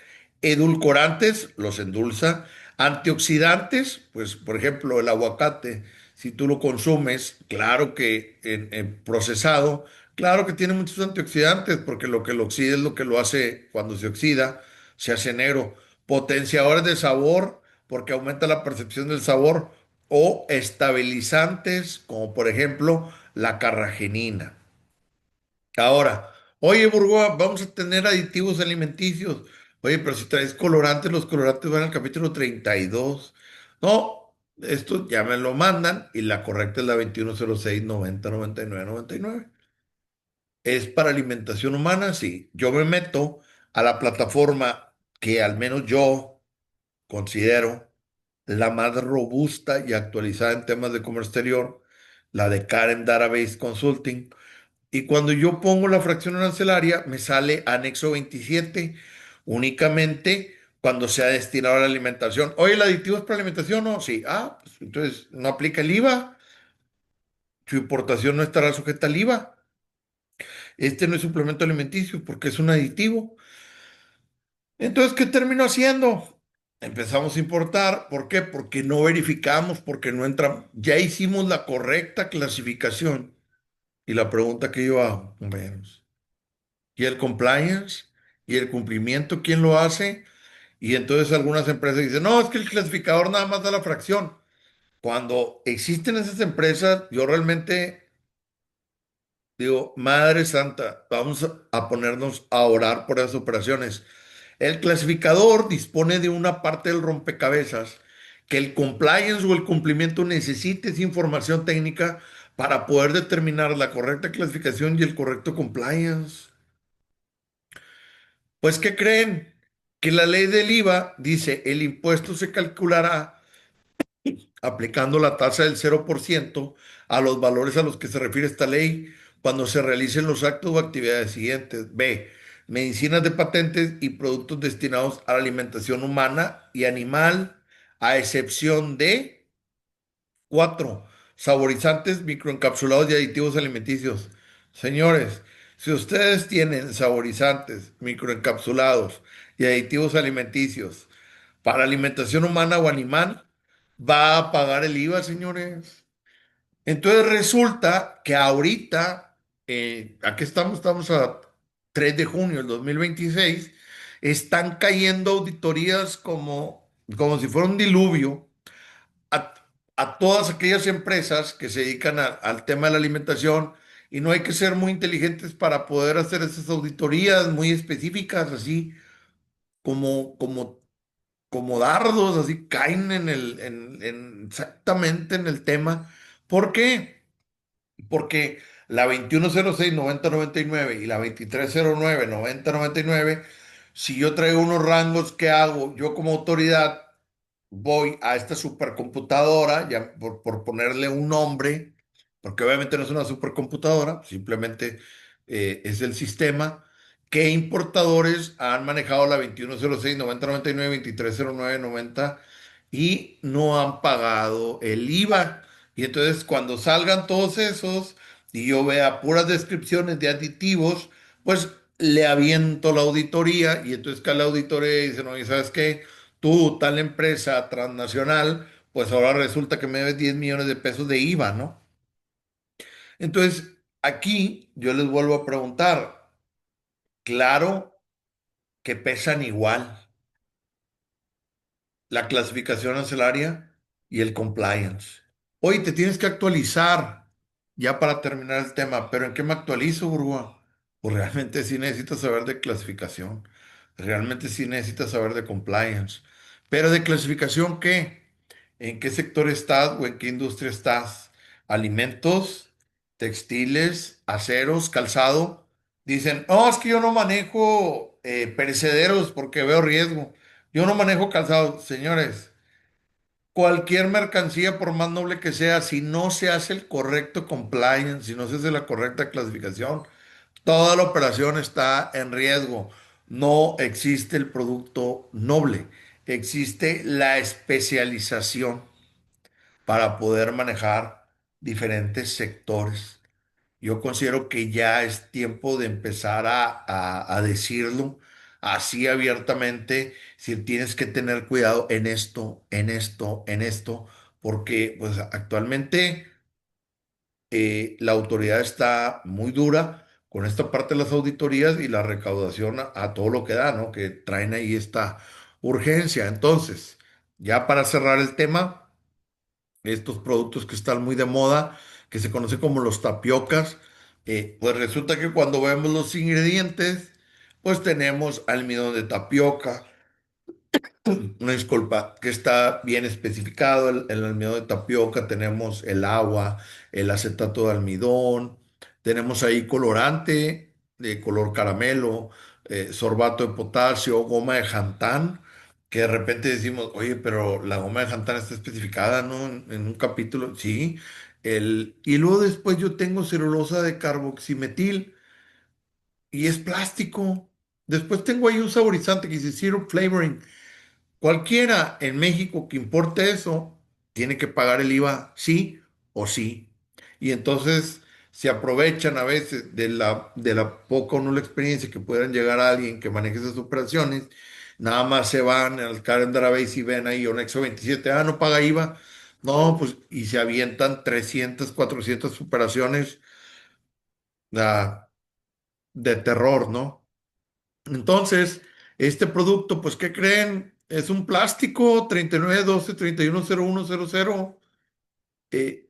edulcorantes, los endulza, antioxidantes, pues por ejemplo el aguacate, si tú lo consumes, claro que en procesado, claro que tiene muchos antioxidantes, porque lo que lo oxida es lo que lo hace cuando se oxida se hace negro. Potenciadores de sabor, porque aumenta la percepción del sabor. O estabilizantes, como por ejemplo la carragenina. Ahora, oye, Burgoa, vamos a tener aditivos alimenticios. Oye, pero si traes colorantes, los colorantes van al capítulo 32. No, esto ya me lo mandan y la correcta es la 2106909999. ¿Es para alimentación humana? Sí. Yo me meto a la plataforma que al menos yo considero la más robusta y actualizada en temas de comercio exterior, la de Karen Database Consulting. Y cuando yo pongo la fracción arancelaria, me sale anexo 27 únicamente cuando sea destinado a la alimentación. Oye, ¿el aditivo es para alimentación? No, sí. Ah, pues entonces no aplica el IVA. Su importación no estará sujeta al IVA. Este no es suplemento alimenticio porque es un aditivo. Entonces, ¿qué terminó haciendo? Empezamos a importar. ¿Por qué? Porque no verificamos, porque no entramos. Ya hicimos la correcta clasificación. Y la pregunta que yo hago, bueno, ¿y el compliance? ¿Y el cumplimiento? ¿Quién lo hace? Y entonces algunas empresas dicen, no, es que el clasificador nada más da la fracción. Cuando existen esas empresas, yo realmente digo, Madre Santa, vamos a ponernos a orar por esas operaciones. El clasificador dispone de una parte del rompecabezas que el compliance o el cumplimiento necesite esa información técnica para poder determinar la correcta clasificación y el correcto compliance. Pues, ¿qué creen? Que la ley del IVA dice el impuesto se calculará aplicando la tasa del 0% a los valores a los que se refiere esta ley cuando se realicen los actos o actividades siguientes. B. Medicinas de patentes y productos destinados a la alimentación humana y animal, a excepción de 4. Saborizantes, microencapsulados y aditivos alimenticios. Señores, si ustedes tienen saborizantes, microencapsulados y aditivos alimenticios para alimentación humana o animal, va a pagar el IVA, señores. Entonces resulta que ahorita, aquí estamos a 3 de junio del 2026, están cayendo auditorías como si fuera un diluvio a, a todas aquellas empresas que se dedican al tema de la alimentación, y no hay que ser muy inteligentes para poder hacer esas auditorías muy específicas, así como dardos, así caen exactamente en el tema. ¿Por qué? Porque la 2106-9099 y la 2309-9099, si yo traigo unos rangos que hago yo como autoridad, voy a esta supercomputadora, ya por ponerle un nombre, porque obviamente no es una supercomputadora, simplemente es el sistema. ¿Qué importadores han manejado la 2106-9099, 2309-90 y no han pagado el IVA? Y entonces cuando salgan todos esos y yo vea puras descripciones de aditivos, pues le aviento la auditoría, y entonces que la auditoría dice, no, ¿y sabes qué? Tú, tal empresa transnacional, pues ahora resulta que me debes 10 millones de pesos de IVA, ¿no? Entonces, aquí yo les vuelvo a preguntar, claro que pesan igual la clasificación arancelaria y el compliance. Hoy te tienes que actualizar ya para terminar el tema, pero ¿en qué me actualizo, Burgoa? Pues realmente sí necesitas saber de clasificación, realmente sí necesitas saber de compliance, pero ¿de clasificación qué? ¿En qué sector estás o en qué industria estás? ¿Alimentos, textiles, aceros, calzado? Dicen, oh, es que yo no manejo perecederos porque veo riesgo. Yo no manejo calzado, señores. cualquier mercancía, por más noble que sea, si no se hace el correcto compliance, si no se hace la correcta clasificación, toda la operación está en riesgo. No existe el producto noble, existe la especialización para poder manejar diferentes sectores. Yo considero que ya es tiempo de empezar a decirlo así abiertamente, si tienes que tener cuidado en esto, en esto, en esto, porque pues actualmente la autoridad está muy dura con esta parte de las auditorías y la recaudación a todo lo que da, ¿no? Que traen ahí esta urgencia. Entonces, ya para cerrar el tema, estos productos que están muy de moda, que se conocen como los tapiocas, pues resulta que cuando vemos los ingredientes, pues tenemos almidón de tapioca, una disculpa, que está bien especificado el almidón de tapioca, tenemos el agua, el acetato de almidón, tenemos ahí colorante de color caramelo, sorbato de potasio, goma de jantán, que de repente decimos, oye, pero la goma de jantán está especificada, ¿no? En un capítulo, sí. Y luego después yo tengo celulosa de carboximetil y es plástico. Después tengo ahí un saborizante que dice Zero Flavoring. Cualquiera en México que importe eso tiene que pagar el IVA sí o sí. Y entonces se aprovechan a veces de la poca o nula experiencia que puedan llegar a alguien que maneje esas operaciones. Nada más se van al Karen Database y ven ahí Onexo 27, no paga IVA. No, pues y se avientan 300 400 operaciones ah, de terror, ¿no? Entonces, este producto, pues, ¿qué creen? Es un plástico 3912-310100.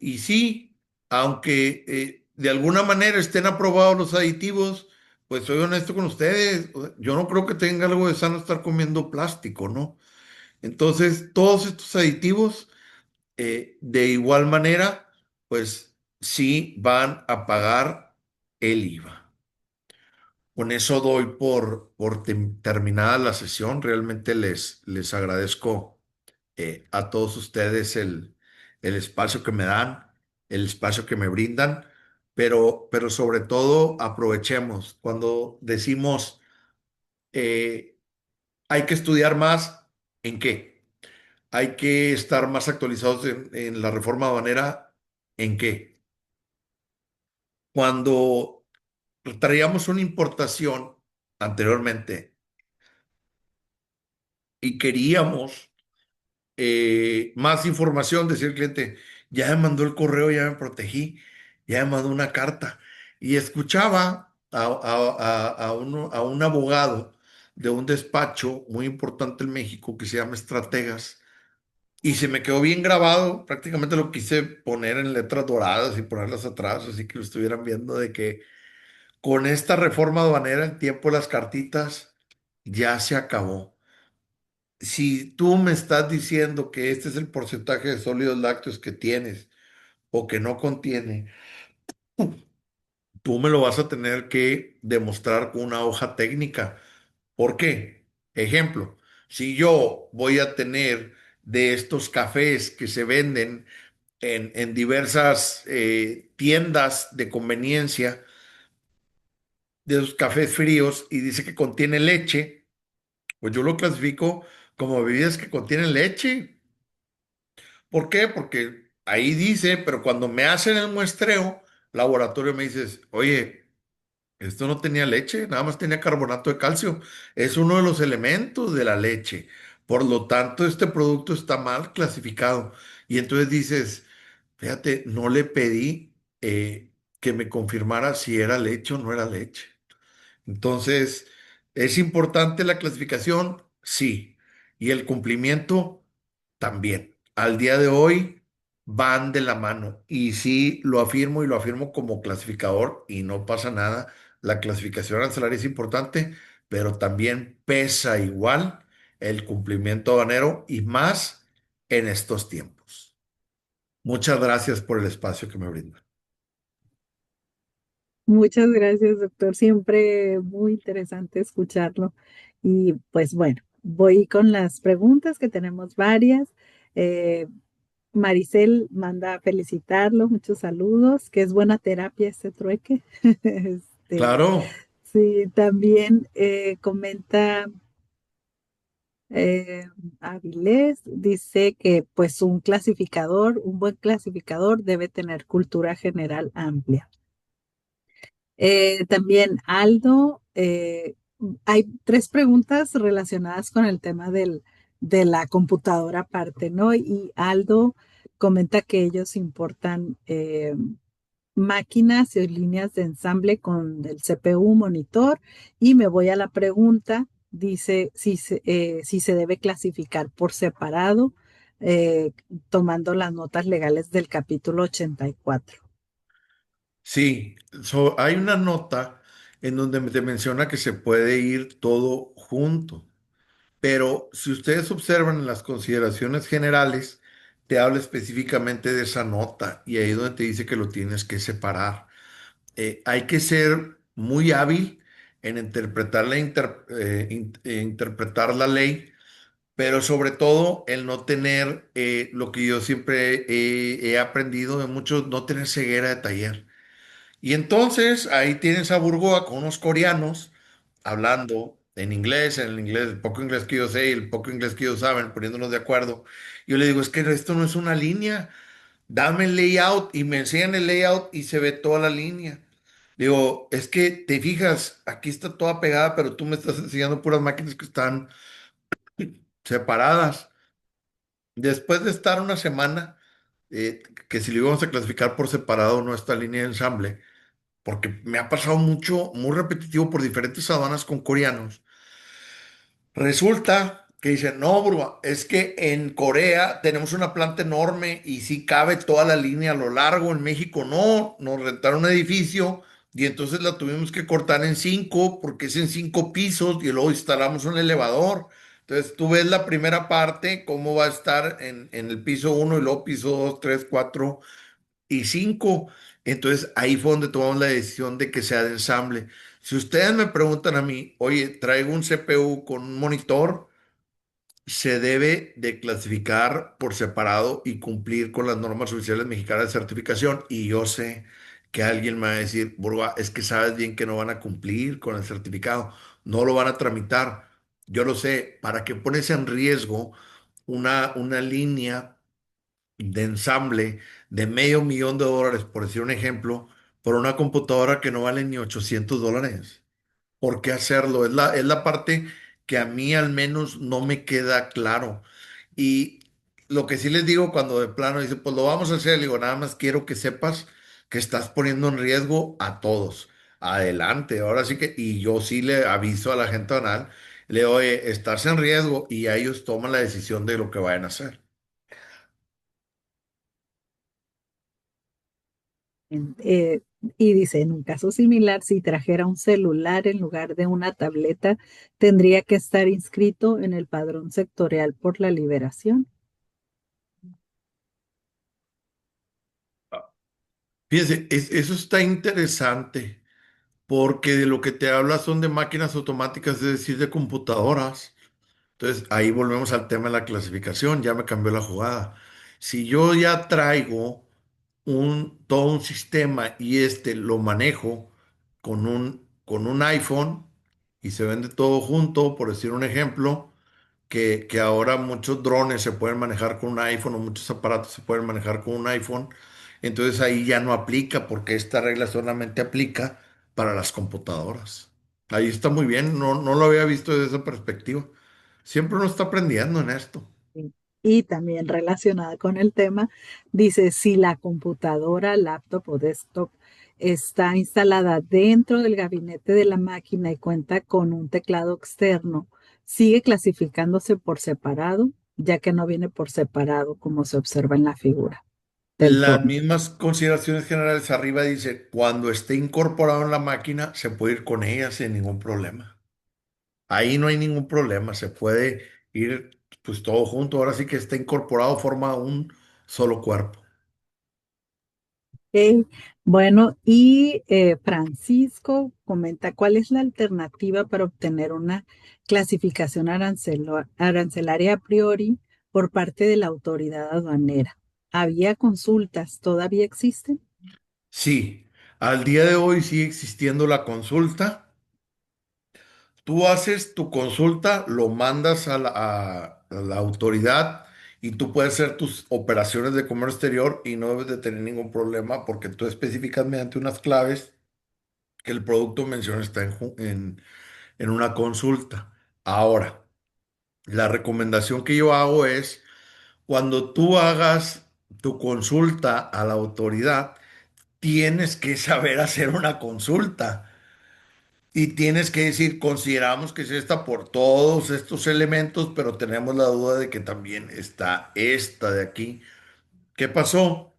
Y sí, aunque de alguna manera estén aprobados los aditivos, pues soy honesto con ustedes, o sea, yo no creo que tenga algo de sano estar comiendo plástico, ¿no? Entonces, todos estos aditivos, de igual manera, pues sí van a pagar el IVA. Con eso doy por terminada la sesión. Realmente les agradezco a todos ustedes el espacio que me dan, el espacio que me brindan, pero sobre todo aprovechemos cuando decimos hay que estudiar más, ¿en qué? Hay que estar más actualizados en la reforma aduanera, ¿en qué? Cuando traíamos una importación anteriormente y queríamos más información, decía el cliente, ya me mandó el correo, ya me protegí, ya me mandó una carta. Y escuchaba a un abogado de un despacho muy importante en México que se llama Estrategas. Y se me quedó bien grabado, prácticamente lo quise poner en letras doradas y ponerlas atrás, así que lo estuvieran viendo de que con esta reforma aduanera el tiempo de las cartitas ya se acabó. Si tú me estás diciendo que este es el porcentaje de sólidos lácteos que tienes o que no contiene, tú me lo vas a tener que demostrar con una hoja técnica. ¿Por qué? Ejemplo, si yo voy a tener de estos cafés que se venden en diversas tiendas de conveniencia, de esos cafés fríos, y dice que contiene leche, pues yo lo clasifico como bebidas que contienen leche. ¿Por qué? Porque ahí dice, pero cuando me hacen el muestreo, laboratorio me dices, oye, esto no tenía leche, nada más tenía carbonato de calcio. Es uno de los elementos de la leche. Por lo tanto, este producto está mal clasificado. Y entonces dices, fíjate, no le pedí que me confirmara si era leche o no era leche. Entonces, ¿es importante la clasificación? Sí. Y el cumplimiento también. Al día de hoy van de la mano. Y sí, lo afirmo y lo afirmo como clasificador y no pasa nada. La clasificación arancelaria es importante, pero también pesa igual el cumplimiento aduanero y más en estos tiempos. Muchas gracias por el espacio que me brinda. Muchas gracias, doctor. Siempre muy interesante escucharlo. Y pues bueno, voy con las preguntas, que tenemos varias. Eh, Maricel manda a felicitarlo, muchos saludos, que es buena terapia este trueque. Este, Claro. sí, también comenta eh, Avilés, dice que pues un buen clasificador debe tener cultura general amplia. También Aldo, hay tres preguntas relacionadas con el tema de la computadora aparte, ¿no? Y Aldo comenta que ellos importan máquinas y líneas de ensamble con el CPU, monitor, y me voy a la pregunta, dice si se debe clasificar por separado, eh, tomando las notas legales del capítulo 84. Sí, hay una nota en donde te menciona que se puede ir todo junto, pero si ustedes observan en las consideraciones generales, te habla específicamente de esa nota y ahí es donde te dice que lo tienes que separar. Hay que ser muy hábil en interpretar interpretar la ley, pero sobre todo el no tener lo que yo siempre he aprendido de muchos, no tener ceguera de taller. Y entonces ahí tienes a Burgoa con unos coreanos hablando en el inglés, el poco inglés que yo sé y el poco inglés que ellos saben, poniéndonos de acuerdo. Yo le digo, es que esto no es una línea, dame el layout y me enseñan el layout y se ve toda la línea. Digo, es que te fijas, aquí está toda pegada, pero tú me estás enseñando puras máquinas que están separadas. Después de estar una semana, que si lo íbamos a clasificar por separado, no esta línea de ensamble, porque me ha pasado mucho, muy repetitivo por diferentes aduanas con coreanos. Resulta que dicen, no, bro, es que en Corea tenemos una planta enorme y sí cabe toda la línea a lo largo, en México no, nos rentaron un edificio y entonces la tuvimos que cortar en cinco porque es en cinco pisos y luego instalamos un elevador. Entonces tú ves la primera parte, cómo va a estar en el piso uno y luego piso dos, tres, cuatro y cinco. Entonces ahí fue donde tomamos la decisión de que sea de ensamble. Si ustedes me preguntan a mí, oye, traigo un CPU con un monitor, se debe de clasificar por separado y cumplir con las normas oficiales mexicanas de certificación. Y yo sé que alguien me va a decir, Burba, es que sabes bien que no van a cumplir con el certificado, no lo van a tramitar. Yo lo sé, ¿para qué pones en riesgo una línea de ensamble de $500,000, por decir un ejemplo, por una computadora que no vale ni $800? ¿Por qué hacerlo? Es la parte que a mí al menos no me queda claro. Y lo que sí les digo cuando de plano dice, pues lo vamos a hacer, le digo, nada más quiero que sepas que estás poniendo en riesgo a todos. Adelante, ahora sí que, y yo sí le aviso a la gente banal, le digo, oye, estás en riesgo y a ellos toman la decisión de lo que vayan a hacer. Eh, y dice, en un caso similar, si trajera un celular en lugar de una tableta, tendría que estar inscrito en el padrón sectorial por la liberación. Fíjense, eso está interesante porque de lo que te habla son de máquinas automáticas, es decir, de computadoras. Entonces, ahí volvemos al tema de la clasificación, ya me cambió la jugada. Si yo ya traigo todo un sistema y este lo manejo con un iPhone y se vende todo junto, por decir un ejemplo, que ahora muchos drones se pueden manejar con un iPhone o muchos aparatos se pueden manejar con un iPhone, entonces ahí ya no aplica porque esta regla solamente aplica para las computadoras. Ahí está muy bien, no, no lo había visto desde esa perspectiva. Siempre uno está aprendiendo en esto. Y también relacionada con el tema, dice, si la computadora, laptop o desktop está instalada dentro del gabinete de la máquina y cuenta con un teclado externo, sigue clasificándose por separado, ya que no viene por separado como se observa en la figura del Las torno. mismas consideraciones generales arriba dice, cuando esté incorporado en la máquina, se puede ir con ella sin ningún problema. Ahí no hay ningún problema, se puede ir pues todo junto. Ahora sí que está incorporado, forma un solo cuerpo. Ok. Bueno, y Francisco comenta cuál es la alternativa para obtener una clasificación arancelaria a priori por parte de la autoridad aduanera. ¿Había consultas? ¿Todavía existen? Sí, al día de hoy sigue existiendo la consulta. Tú haces tu consulta, lo mandas a la autoridad y tú puedes hacer tus operaciones de comercio exterior y no debes de tener ningún problema porque tú especificas mediante unas claves que el producto menciona está en una consulta. Ahora, la recomendación que yo hago es cuando tú hagas tu consulta a la autoridad, tienes que saber hacer una consulta. Y tienes que decir, consideramos que es esta por todos estos elementos, pero tenemos la duda de que también está esta de aquí. ¿Qué pasó?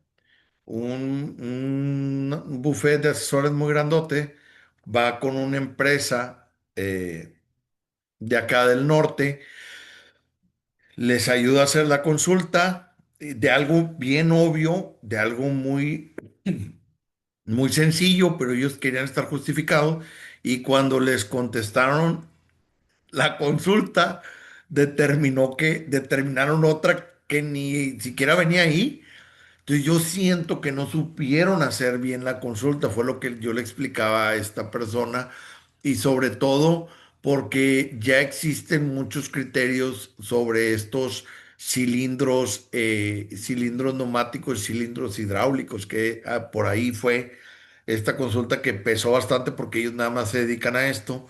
Un buffet de asesores muy grandote va con una empresa de acá del norte, les ayuda a hacer la consulta de algo bien obvio, de algo muy sencillo, pero ellos querían estar justificados. Y cuando les contestaron la consulta determinaron otra que ni siquiera venía ahí. Entonces yo siento que no supieron hacer bien la consulta, fue lo que yo le explicaba a esta persona y sobre todo porque ya existen muchos criterios sobre estos cilindros neumáticos, cilindros hidráulicos, que por ahí fue esta consulta que pesó bastante porque ellos nada más se dedican a esto.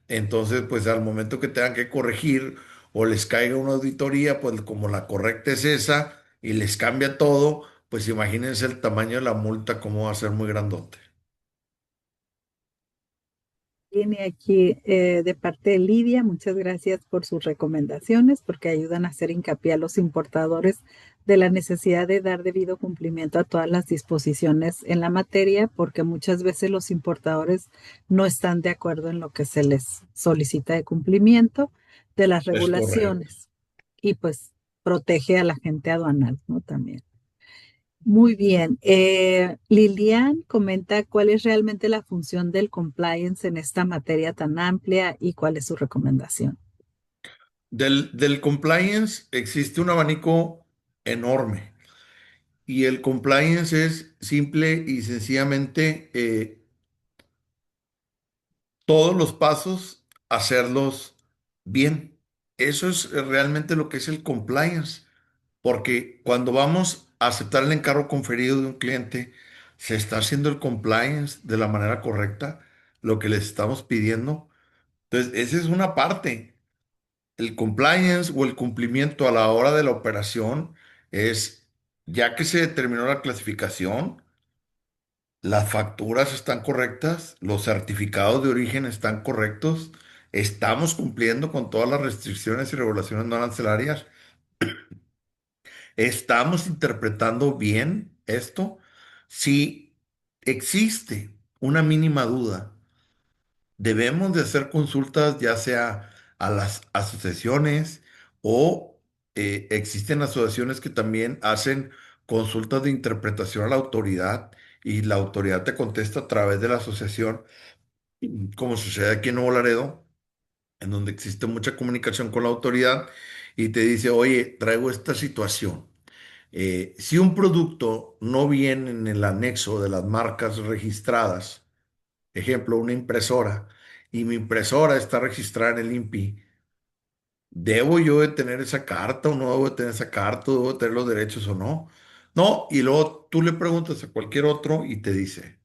Entonces, pues al momento que tengan que corregir o les caiga una auditoría, pues como la correcta es esa y les cambia todo, pues imagínense el tamaño de la multa, cómo va a ser muy grandote. Viene aquí de parte de Lidia, muchas gracias por sus recomendaciones porque ayudan a hacer hincapié a los importadores de la necesidad de dar debido cumplimiento a todas las disposiciones en la materia porque muchas veces los importadores no están de acuerdo en lo que se les solicita de cumplimiento de las Es correcto. regulaciones y pues protege a la gente aduanal, ¿no? También. Muy bien. Lilian comenta cuál es realmente la función del compliance en esta materia tan amplia y cuál es su recomendación. Del compliance existe un abanico enorme y el compliance es simple y sencillamente todos los pasos hacerlos bien. Eso es realmente lo que es el compliance. Porque cuando vamos a aceptar el encargo conferido de un cliente, se está haciendo el compliance de la manera correcta, lo que les estamos pidiendo. Entonces, esa es una parte. El compliance o el cumplimiento a la hora de la operación es, ya que se determinó la clasificación, las facturas están correctas, los certificados de origen están correctos, estamos cumpliendo con todas las restricciones y regulaciones no arancelarias. ¿Estamos interpretando bien esto? Si existe una mínima duda, debemos de hacer consultas ya sea a las asociaciones o existen asociaciones que también hacen consultas de interpretación a la autoridad y la autoridad te contesta a través de la asociación, como sucede aquí en Nuevo Laredo, en donde existe mucha comunicación con la autoridad y te dice, oye, traigo esta situación. Si un producto no viene en el anexo de las marcas registradas, ejemplo, una impresora, y mi impresora está registrada en el INPI, ¿debo yo de tener esa carta o no debo de tener esa carta? ¿Debo de tener los derechos o no? No, y luego tú le preguntas a cualquier otro y te dice.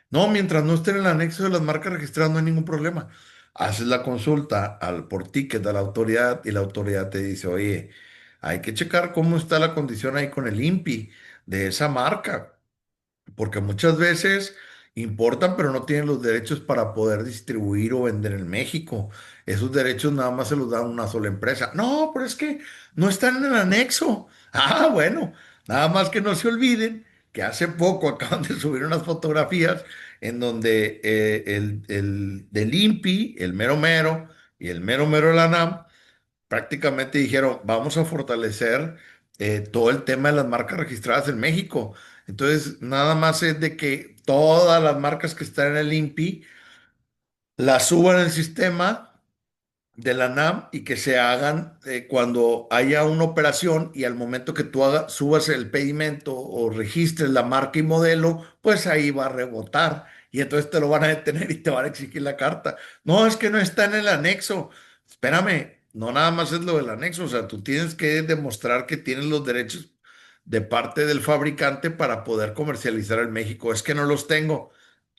No, mientras no esté en el anexo de las marcas registradas, no hay ningún problema. Haces la consulta por ticket a la autoridad y la autoridad te dice, oye, hay que checar cómo está la condición ahí con el INPI de esa marca, porque muchas veces importan, pero no tienen los derechos para poder distribuir o vender en México. Esos derechos nada más se los da una sola empresa. No, pero es que no están en el anexo. Ah, bueno, nada más que no se olviden que hace poco acaban de subir unas fotografías en donde el del INPI, el mero mero y el mero mero de la ANAM prácticamente dijeron, vamos a fortalecer todo el tema de las marcas registradas en México. Entonces, nada más es de que todas las marcas que están en el INPI las suban al sistema de la NAM y que se hagan cuando haya una operación y al momento que tú subas el pedimento o registres la marca y modelo, pues ahí va a rebotar y entonces te lo van a detener y te van a exigir la carta. No, es que no está en el anexo. Espérame, no nada más es lo del anexo, o sea, tú tienes que demostrar que tienes los derechos de parte del fabricante para poder comercializar en México. Es que no los tengo,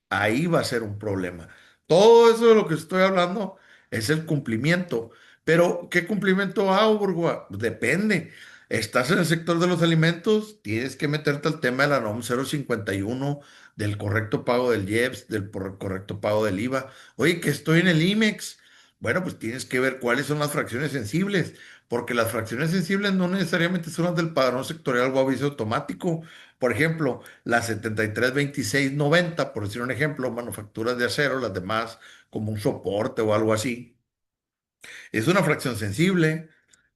ahí va a ser un problema. Todo eso de lo que estoy hablando es el cumplimiento. Pero, ¿qué cumplimiento hago, Burgoa? Depende. Estás en el sector de los alimentos, tienes que meterte al tema de la NOM 051, del correcto pago del IEPS, del correcto pago del IVA. Oye, que estoy en el IMEX. Bueno, pues tienes que ver cuáles son las fracciones sensibles, porque las fracciones sensibles no necesariamente son las del padrón sectorial o aviso automático. Por ejemplo, la 732690, por decir un ejemplo, manufacturas de acero, las demás como un soporte o algo así. Es una fracción sensible.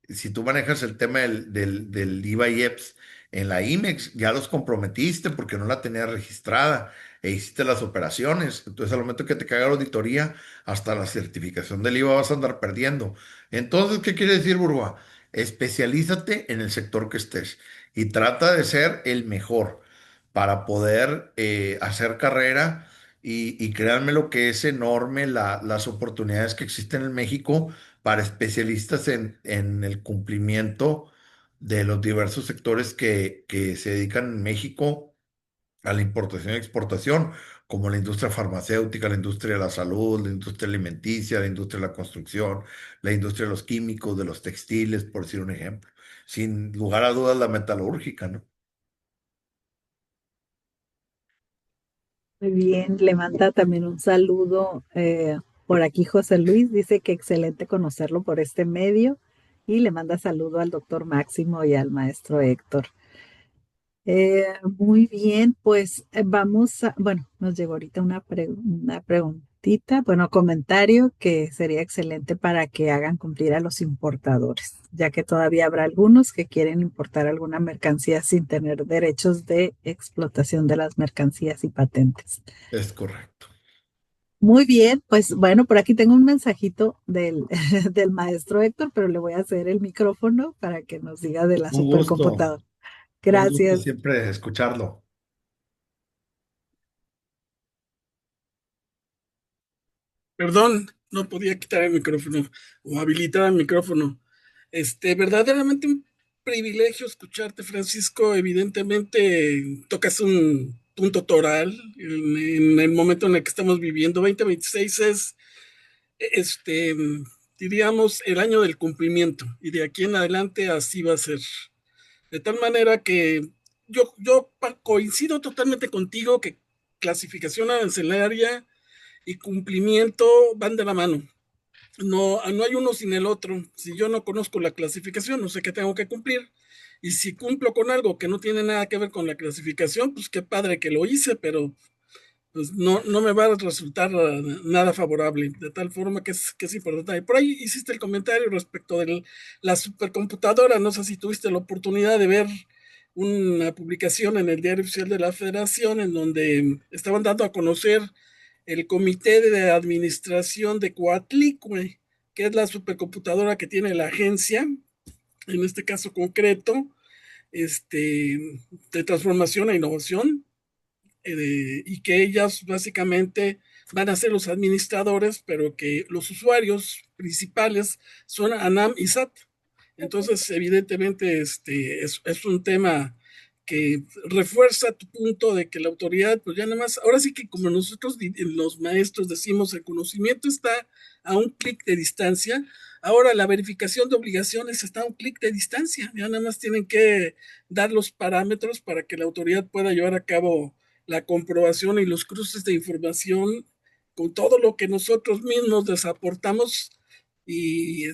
Si tú manejas el tema del IVA y EPS en la IMEX, ya los comprometiste porque no la tenías registrada e hiciste las operaciones. Entonces, al momento que te caiga la auditoría, hasta la certificación del IVA vas a andar perdiendo. Entonces, ¿qué quiere decir, Burgoa? Especialízate en el sector que estés y trata de ser el mejor para poder hacer carrera. Y créanme lo que es enorme las oportunidades que existen en México para especialistas en el cumplimiento de los diversos sectores que se dedican en México a la importación y exportación, como la industria farmacéutica, la industria de la salud, la industria alimenticia, la industria de la construcción, la industria de los químicos, de los textiles, por decir un ejemplo. Sin lugar a dudas, la metalúrgica, ¿no? Muy bien, le manda también un saludo por aquí José Luis, dice que excelente conocerlo por este medio y le manda saludo al doctor Máximo y al maestro Héctor. Muy bien, pues vamos a, bueno, nos llegó ahorita una preguntita, bueno, comentario que sería excelente para que hagan cumplir a los importadores, ya que todavía habrá algunos que quieren importar alguna mercancía sin tener derechos de explotación de las mercancías y patentes. Es correcto. Muy bien, pues bueno, por aquí tengo un mensajito del, del maestro Héctor, pero le voy a hacer el micrófono para que nos diga de la Un gusto, supercomputadora. un gusto Gracias. siempre escucharlo. Perdón, no podía quitar el micrófono o habilitar el micrófono. Verdaderamente un privilegio escucharte, Francisco. Evidentemente tocas un punto toral en el momento en el que estamos viviendo. 2026 es, este, diríamos, el año del cumplimiento y de aquí en adelante así va a ser. De tal manera que coincido totalmente contigo que clasificación arancelaria y cumplimiento van de la mano. No, no hay uno sin el otro. Si yo no conozco la clasificación, no sé qué tengo que cumplir. Y si cumplo con algo que no tiene nada que ver con la clasificación, pues qué padre que lo hice, pero pues no me va a resultar nada favorable, de tal forma que es importante. Por ahí hiciste el comentario respecto de la supercomputadora, no sé si tuviste la oportunidad de ver una publicación en el Diario Oficial de la Federación en donde estaban dando a conocer el comité de administración de Coatlicue, que es la supercomputadora que tiene la agencia, en este caso concreto, este, de transformación e innovación, y que ellas básicamente van a ser los administradores, pero que los usuarios principales son ANAM y SAT. Entonces, evidentemente, es un tema que refuerza tu punto de que la autoridad, pues ya nada más, ahora sí que como nosotros los maestros decimos, el conocimiento está a un clic de distancia, ahora la verificación de obligaciones está a un clic de distancia, ya nada más tienen que dar los parámetros para que la autoridad pueda llevar a cabo la comprobación y los cruces de información con todo lo que nosotros mismos les aportamos y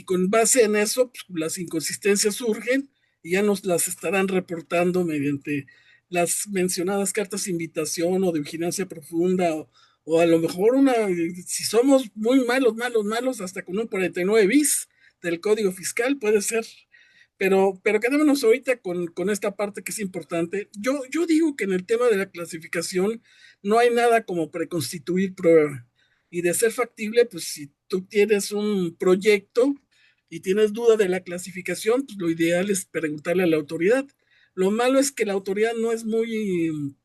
con base en eso, pues, las inconsistencias surgen y ya nos las estarán reportando mediante las mencionadas cartas de invitación o de vigilancia profunda o a lo mejor si somos muy malos, hasta con un 49 bis del Código Fiscal puede ser. Pero quedémonos ahorita con esta parte que es importante. Yo digo que en el tema de la clasificación no hay nada como preconstituir prueba. Y de ser factible, pues si tú tienes un proyecto y tienes duda de la clasificación, pues lo ideal es preguntarle a la autoridad. Lo malo es que la autoridad no es muy,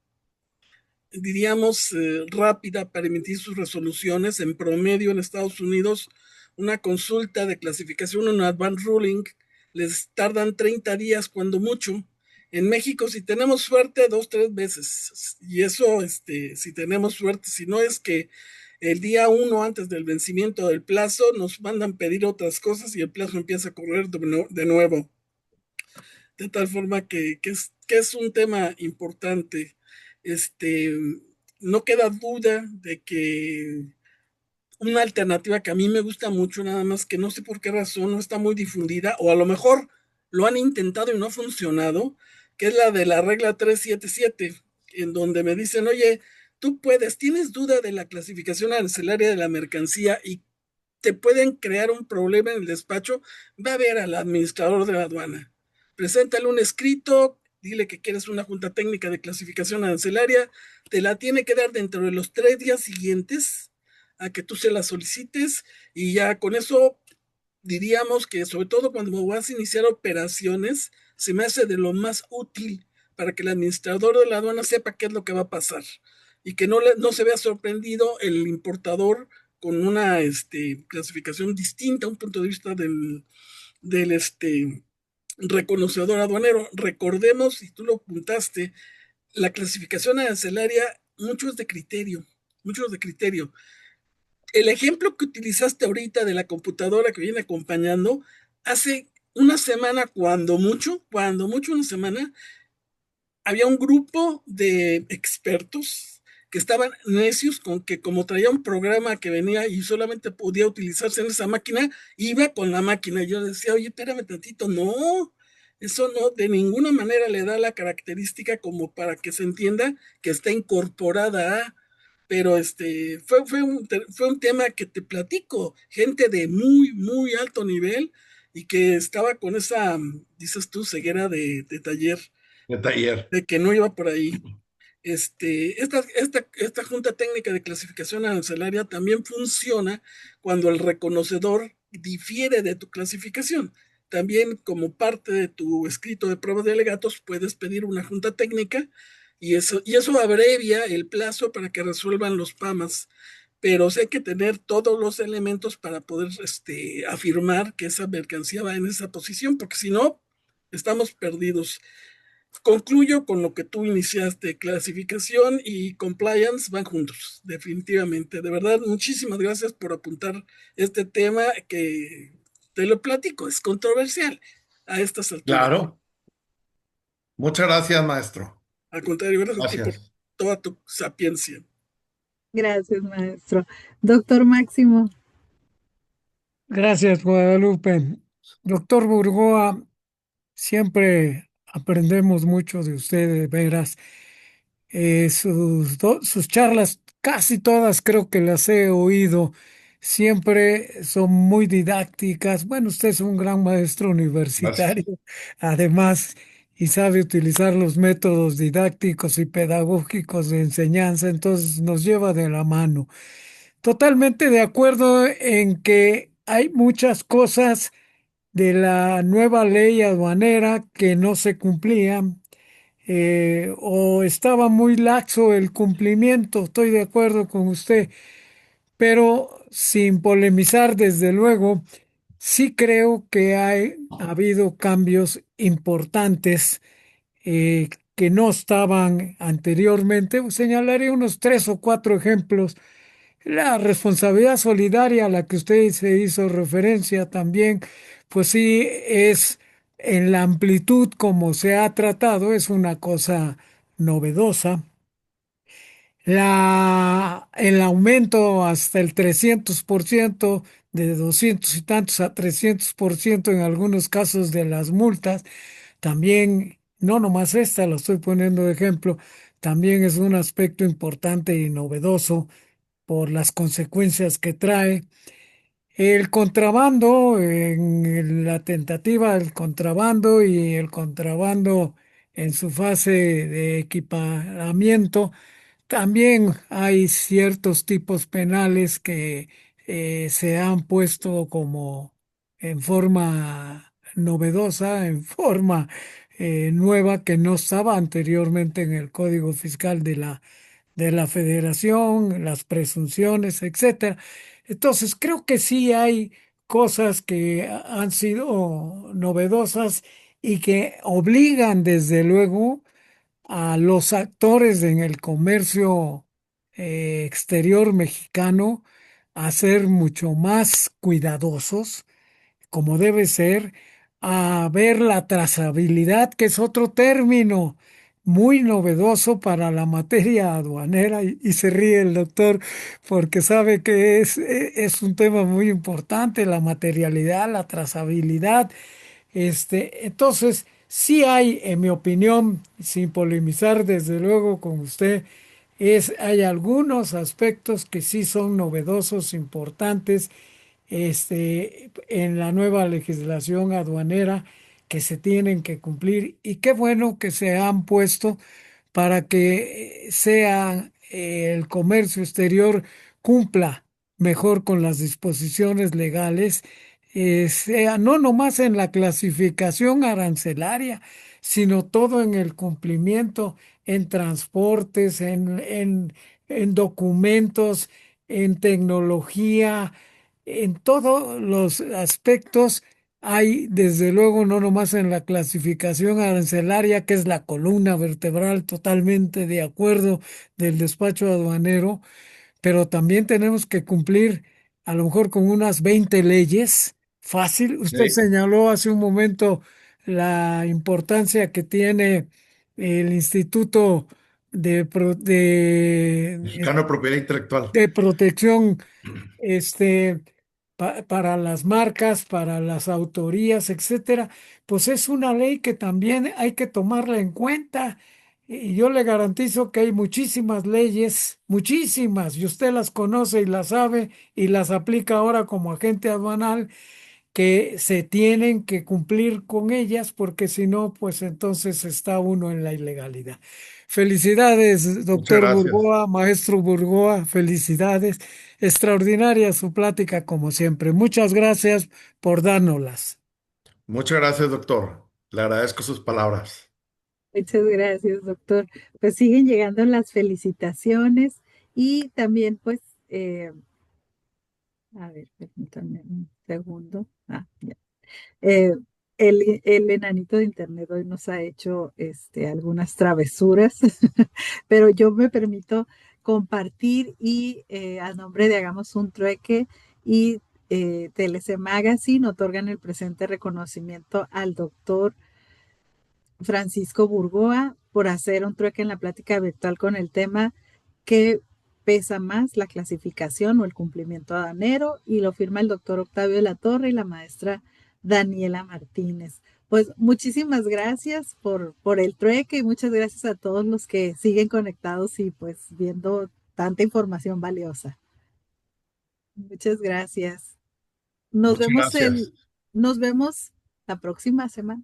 diríamos, rápida para emitir sus resoluciones. En promedio en Estados Unidos, una consulta de clasificación, un advance ruling, les tardan 30 días cuando mucho. En México, si tenemos suerte, 2, 3 veces. Y eso, si tenemos suerte, si no es que el día uno antes del vencimiento del plazo nos mandan pedir otras cosas y el plazo empieza a correr de nuevo. De tal forma que es un tema importante. Este, no queda duda de que una alternativa que a mí me gusta mucho, nada más que no sé por qué razón no está muy difundida, o a lo mejor lo han intentado y no ha funcionado, que es la de la regla 377, en donde me dicen, oye, tú puedes, tienes duda de la clasificación arancelaria de la mercancía y te pueden crear un problema en el despacho, va a ver al administrador de la aduana, preséntale un escrito, dile que quieres una junta técnica de clasificación arancelaria, te la tiene que dar dentro de los 3 días siguientes a que tú se la solicites, y ya con eso diríamos que sobre todo cuando vas a iniciar operaciones, se me hace de lo más útil para que el administrador de la aduana sepa qué es lo que va a pasar y que no se vea sorprendido el importador con una clasificación distinta, un punto de vista del reconocedor aduanero. Recordemos, y tú lo apuntaste, la clasificación arancelaria, mucho es de criterio, mucho es de criterio. El ejemplo que utilizaste ahorita de la computadora que viene acompañando, hace una semana, cuando mucho una semana, había un grupo de expertos que estaban necios con que como traía un programa que venía y solamente podía utilizarse en esa máquina, iba con la máquina. Y yo decía, oye, espérame tantito, no, eso no, de ninguna manera le da la característica como para que se entienda que está incorporada a, pero fue un tema que te platico, gente de muy, muy alto nivel y que estaba con esa, dices tú, ceguera de taller, De taller. de que no iba por ahí. Esta Junta Técnica de Clasificación Arancelaria también funciona cuando el reconocedor difiere de tu clasificación. También como parte de tu escrito de pruebas de alegatos puedes pedir una junta técnica y eso abrevia el plazo para que resuelvan los PAMAS. Pero sí hay que tener todos los elementos para poder afirmar que esa mercancía va en esa posición, porque si no, estamos perdidos. Concluyo con lo que tú iniciaste, clasificación y compliance van juntos, definitivamente. De verdad, muchísimas gracias por apuntar este tema que, te lo platico, es controversial a estas alturas. Claro. Muchas gracias, maestro. Al contrario, gracias a ti por Gracias. toda tu sapiencia. Gracias, maestro. Doctor Máximo. Gracias, Guadalupe. Doctor Burgoa, siempre aprendemos mucho de usted, de veras. Sus charlas, casi todas creo que las he oído, siempre son muy didácticas. Bueno, usted es un gran maestro Gracias. universitario, además, y sabe utilizar los métodos didácticos y pedagógicos de enseñanza, entonces nos lleva de la mano. Totalmente de acuerdo en que hay muchas cosas de la nueva ley aduanera que no se cumplían, o estaba muy laxo el cumplimiento. Estoy de acuerdo con usted, pero sin polemizar, desde luego, sí creo que ha habido cambios importantes, que no estaban anteriormente. Señalaré unos 3 o 4 ejemplos. La responsabilidad solidaria a la que usted se hizo referencia también, pues sí, es en la amplitud como se ha tratado, es una cosa novedosa. El aumento hasta el 300%, de 200 y tantos a 300% en algunos casos de las multas, también, no nomás esta, lo estoy poniendo de ejemplo, también es un aspecto importante y novedoso por las consecuencias que trae. El contrabando, la tentativa del contrabando y el contrabando en su fase de equipamiento, también hay ciertos tipos penales que se han puesto como en forma novedosa, en forma nueva que no estaba anteriormente en el Código Fiscal de la Federación, las presunciones, etcétera. Entonces, creo que sí hay cosas que han sido novedosas y que obligan, desde luego, a los actores en el comercio exterior mexicano a ser mucho más cuidadosos, como debe ser, a ver la trazabilidad, que es otro término muy novedoso para la materia aduanera, y se ríe el doctor porque sabe que es un tema muy importante, la materialidad, la trazabilidad. Entonces, sí hay, en mi opinión, sin polemizar desde luego con usted, hay algunos aspectos que sí son novedosos, importantes, en la nueva legislación aduanera, que se tienen que cumplir, y qué bueno que se han puesto para que sea el comercio exterior cumpla mejor con las disposiciones legales, sea no nomás en la clasificación arancelaria, sino todo en el cumplimiento, en transportes, en documentos, en tecnología, en todos los aspectos. Hay, desde luego, no nomás en la clasificación arancelaria, que es la columna vertebral, totalmente de acuerdo, del despacho aduanero, pero también tenemos que cumplir a lo mejor con unas 20 leyes. Fácil. Usted Sí. señaló hace un momento la importancia que tiene el Instituto Mexicano de Propiedad Intelectual. de Protección, este, para las marcas, para las autorías, etcétera. Pues es una ley que también hay que tomarla en cuenta. Y yo le garantizo que hay muchísimas leyes, muchísimas, y usted las conoce y las sabe y las aplica ahora como agente aduanal, que se tienen que cumplir con ellas, porque si no, pues entonces está uno en la ilegalidad. Felicidades, Muchas doctor gracias. Burgoa, maestro Burgoa, felicidades. Extraordinaria su plática, como siempre. Muchas gracias por dárnoslas. Muchas gracias, doctor. Le agradezco sus palabras. Muchas gracias, doctor. Pues siguen llegando las felicitaciones y también, pues, a ver, permítanme un segundo. Ya. Eh, el enanito de internet hoy nos ha hecho algunas travesuras, pero yo me permito compartir y a nombre de Hagamos un Trueque y TLC Magazine otorgan el presente reconocimiento al doctor Francisco Burgoa por hacer un trueque en la plática virtual con el tema ¿qué pesa más, la clasificación o el cumplimiento aduanero? Y lo firma el doctor Octavio de la Torre y la maestra Daniela Martínez. Pues muchísimas gracias por el trueque y muchas gracias a todos los que siguen conectados y pues viendo tanta información valiosa. Muchas gracias. Nos Muchas vemos gracias. nos vemos la próxima semana.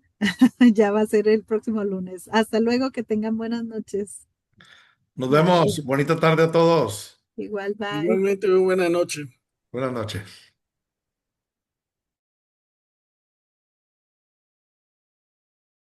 Ya va a ser el próximo lunes. Hasta luego, que tengan buenas noches. Nos Bye. vemos. Bonita tarde a todos. Igual, bye. Igualmente, muy buena noche. Buenas noches.